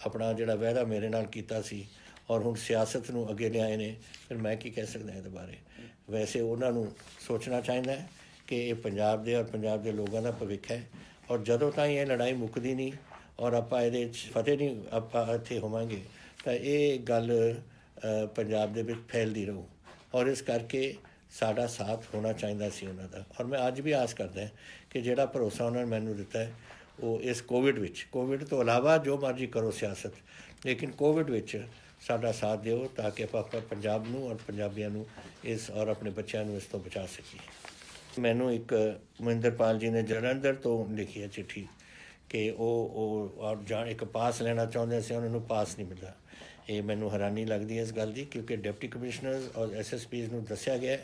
ਆਪਣਾ ਜਿਹੜਾ ਵਾਅਦਾ ਮੇਰੇ ਨਾਲ ਕੀਤਾ ਸੀ ਔਰ ਹੁਣ ਸਿਆਸਤ ਨੂੰ ਅੱਗੇ ਲਿਆਏ ਨੇ, ਫਿਰ ਮੈਂ ਕੀ ਕਹਿ ਸਕਦਾ ਇਹਦੇ ਬਾਰੇ। ਵੈਸੇ ਉਹਨਾਂ ਨੂੰ ਸੋਚਣਾ ਚਾਹੀਦਾ ਹੈ ਕਿ ਇਹ ਪੰਜਾਬ ਦੇ ਔਰ ਪੰਜਾਬ ਦੇ ਲੋਕਾਂ ਦਾ ਭਵਿੱਖ ਹੈ, ਔਰ ਜਦੋਂ ਤਾਈਂ ਇਹ ਲੜਾਈ ਮੁੱਕਦੀ ਨਹੀਂ ਔਰ ਆਪਾਂ ਇਹਦੇ 'ਚ ਫਤਿਹ ਨਹੀਂ ਆਪਾਂ ਇੱਥੇ ਹੋਵਾਂਗੇ ਤਾਂ ਇਹ ਗੱਲ ਪੰਜਾਬ ਦੇ ਵਿੱਚ ਫੈਲਦੀ ਰਹੂ। ਔਰ ਇਸ ਕਰਕੇ ਸਾਡਾ ਸਾਥ ਹੋਣਾ ਚਾਹੀਦਾ ਸੀ ਉਹਨਾਂ ਦਾ। ਔਰ ਮੈਂ ਅੱਜ ਵੀ ਆਸ ਕਰਦਾ ਕਿ ਜਿਹੜਾ ਭਰੋਸਾ ਉਹਨਾਂ ਨੇ ਮੈਨੂੰ ਦਿੱਤਾ ਹੈ ਉਹ ਇਸ ਕੋਵਿਡ ਤੋਂ ਇਲਾਵਾ ਜੋ ਮਰਜ਼ੀ ਕਰੋ ਸਿਆਸਤ, ਲੇਕਿਨ ਕੋਵਿਡ ਵਿੱਚ ਸਾਡਾ ਸਾਥ ਦਿਓ ਤਾਂ ਕਿ ਆਪਾਂ ਪੰਜਾਬ ਨੂੰ ਔਰ ਪੰਜਾਬੀਆਂ ਨੂੰ ਇਸ ਔਰ ਆਪਣੇ ਬੱਚਿਆਂ ਨੂੰ ਇਸ ਤੋਂ ਬਚਾ ਸਕੀਏ। ਮੈਨੂੰ ਇੱਕ ਮਹਿੰਦਰਪਾਲ ਜੀ ਨੇ ਜਲੰਧਰ ਤੋਂ ਲਿਖੀ ਹੈ ਚਿੱਠੀ ਕਿ ਉਹ ਇੱਕ ਪਾਸ ਲੈਣਾ ਚਾਹੁੰਦੇ ਸੀ, ਉਹਨਾਂ ਨੂੰ ਪਾਸ ਨਹੀਂ ਮਿਲਦਾ। ਇਹ ਮੈਨੂੰ ਹੈਰਾਨੀ ਲੱਗਦੀ ਹੈ ਇਸ ਗੱਲ ਦੀ, ਕਿਉਂਕਿ ਡਿਪਟੀ ਕਮਿਸ਼ਨਰ ਔਰ SSPs ਨੂੰ ਦੱਸਿਆ ਗਿਆ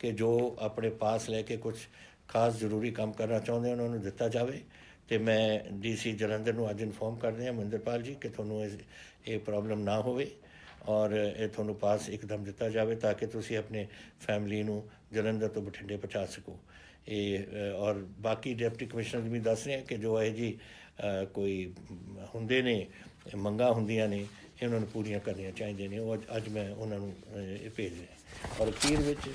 ਕਿ ਜੋ ਆਪਣੇ ਪਾਸ ਲੈ ਕੇ ਕੁਛ ਖਾਸ ਜ਼ਰੂਰੀ ਕੰਮ ਕਰਨਾ ਚਾਹੁੰਦੇ ਉਹਨਾਂ ਨੂੰ ਦਿੱਤਾ ਜਾਵੇ। ਅਤੇ ਮੈਂ DC ਜਲੰਧਰ ਨੂੰ ਅੱਜ ਇਨਫੋਰਮ ਕਰ ਰਿਹਾ ਮਹਿੰਦਰਪਾਲ ਜੀ ਕਿ ਤੁਹਾਨੂੰ ਇਹ ਪ੍ਰੋਬਲਮ ਨਾ ਹੋਵੇ ਔਰ ਇਹ ਤੁਹਾਨੂੰ ਪਾਸ ਇੱਕਦਮ ਦਿੱਤਾ ਜਾਵੇ ਤਾਂ ਕਿ ਤੁਸੀਂ ਆਪਣੇ ਫੈਮਿਲੀ ਨੂੰ ਜਲੰਧਰ ਤੋਂ ਬਠਿੰਡੇ ਪਹੁੰਚਾ ਸਕੋ। ਇਹ ਔਰ ਬਾਕੀ ਡਿਪਟੀ ਕਮਿਸ਼ਨਰ ਵੀ ਦੱਸ ਰਹੇ ਕਿ ਜੋ ਇਹ ਜੀ ਕੋਈ ਹੁੰਦੇ ਨੇ ਮੰਗਾਂ ਹੁੰਦੀਆਂ ਨੇ ਇਹ ਉਹਨਾਂ ਨੂੰ ਪੂਰੀਆਂ ਕਰਨੀਆਂ ਚਾਹੀਦੀਆਂ ਨੇ। ਉਹ ਅੱਜ ਮੈਂ ਉਹਨਾਂ ਨੂੰ ਇਹ ਭੇਜ ਰਿਹਾ। ਔਰ ਅਖੀਰ ਵਿੱਚ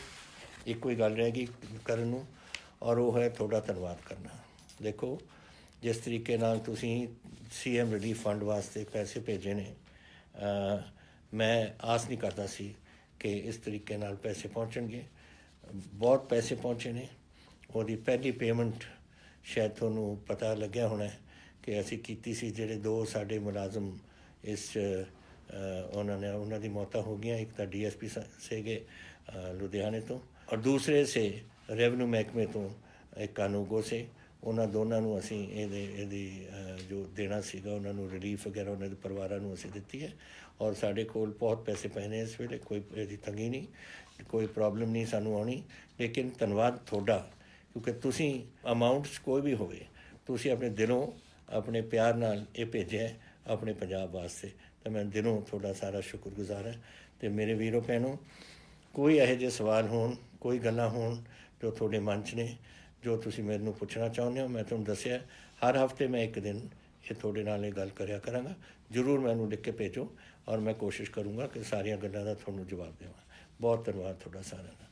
ਇੱਕੋ ਹੀ ਗੱਲ ਰਹਿ ਗਈ ਕਰਨ ਨੂੰ, ਔਰ ਉਹ ਹੈ ਤੁਹਾਡਾ ਧੰਨਵਾਦ ਕਰਨਾ। ਦੇਖੋ ਜਿਸ ਤਰੀਕੇ ਨਾਲ ਤੁਸੀਂ CM ਰਿਲੀਫ ਫੰਡ ਵਾਸਤੇ ਪੈਸੇ ਭੇਜੇ ਨੇ, ਮੈਂ ਆਸ ਨਹੀਂ ਕਰਦਾ ਸੀ ਕਿ ਇਸ ਤਰੀਕੇ ਨਾਲ ਪੈਸੇ ਪਹੁੰਚਣਗੇ। ਬਹੁਤ ਪੈਸੇ ਪਹੁੰਚੇ ਨੇ। ਉਹਦੀ ਪਹਿਲੀ ਪੇਮੈਂਟ ਸ਼ਾਇਦ ਤੁਹਾਨੂੰ ਪਤਾ ਲੱਗਿਆ ਹੋਣਾ ਕਿ ਅਸੀਂ ਕੀਤੀ ਸੀ। ਜਿਹੜੇ 2 ਸਾਡੇ ਮੁਲਾਜ਼ਮ ਇਸ ਉਹਨਾਂ ਦੀ ਮੌਤਾਂ ਹੋ ਗਈਆਂ। ਇੱਕ ਤਾਂ DSP ਸੀਗੇ ਲੁਧਿਆਣੇ ਤੋਂ, ਔਰ ਦੂਸਰੇ ਸੇ ਰੈਵਨਿਊ ਮਹਿਕਮੇ ਤੋਂ ਇੱਕ ਕਾਨੂੰ ਗੋਸੇ, ਉਹਨਾਂ ਦੋਨਾਂ ਨੂੰ ਅਸੀਂ ਇਹਦੀ ਜੋ ਦੇਣਾ ਸੀਗਾ ਉਹਨਾਂ ਨੂੰ ਰਿਲੀਫ ਵਗੈਰਾ ਉਹਨਾਂ ਦੇ ਪਰਿਵਾਰਾਂ ਨੂੰ ਅਸੀਂ ਦਿੱਤੀ ਹੈ। ਔਰ ਸਾਡੇ ਕੋਲ ਬਹੁਤ ਪੈਸੇ ਪਏ ਨੇ ਇਸ ਵੇਲੇ, ਕੋਈ ਇਹਦੀ ਤੰਗੀ ਨਹੀਂ, ਕੋਈ ਪ੍ਰੋਬਲਮ ਨਹੀਂ ਸਾਨੂੰ ਆਉਣੀ। ਲੇਕਿਨ ਧੰਨਵਾਦ ਤੁਹਾਡਾ, ਕਿਉਂਕਿ ਤੁਸੀਂ ਅਮਾਊਂਟਸ ਕੋਈ ਵੀ ਹੋਵੇ, ਤੁਸੀਂ ਆਪਣੇ ਦਿਲੋਂ ਆਪਣੇ ਪਿਆਰ ਨਾਲ ਇਹ ਭੇਜਿਆ ਆਪਣੇ ਪੰਜਾਬ ਵਾਸਤੇ, ਤਾਂ ਮੈਂ ਦਿਲੋਂ ਤੁਹਾਡਾ ਸਾਰਾ ਸ਼ੁਕਰਗੁਜ਼ਾਰ ਹੈ। ਅਤੇ ਮੇਰੇ ਵੀਰੋ ਭੈਣੋ, ਕੋਈ ਇਹੋ ਜਿਹੇ ਸਵਾਲ ਹੋਣ, ਕੋਈ ਗੱਲਾਂ ਹੋਣ ਜੋ ਤੁਹਾਡੇ ਮਨ 'ਚ ਨੇ, ਜੋ ਤੁਸੀਂ ਮੈਨੂੰ ਪੁੱਛਣਾ ਚਾਹੁੰਦੇ ਹੋ, ਮੈਂ ਤੁਹਾਨੂੰ ਦੱਸਿਆ ਹਰ ਹਫ਼ਤੇ ਮੈਂ ਇੱਕ ਦਿਨ ਇਹ ਤੁਹਾਡੇ ਨਾਲ ਇਹ ਗੱਲ ਕਰਿਆ ਕਰਾਂਗਾ। ਜ਼ਰੂਰ ਮੈਨੂੰ ਲਿਖ ਕੇ ਭੇਜੋ, ਔਰ ਮੈਂ ਕੋਸ਼ਿਸ਼ ਕਰੂੰਗਾ ਕਿ ਸਾਰੀਆਂ ਗੱਲਾਂ ਦਾ ਤੁਹਾਨੂੰ ਜਵਾਬ ਦੇਵਾਂ। ਬਹੁਤ ਧੰਨਵਾਦ ਤੁਹਾਡਾ ਸਾਰਿਆਂ ਦਾ।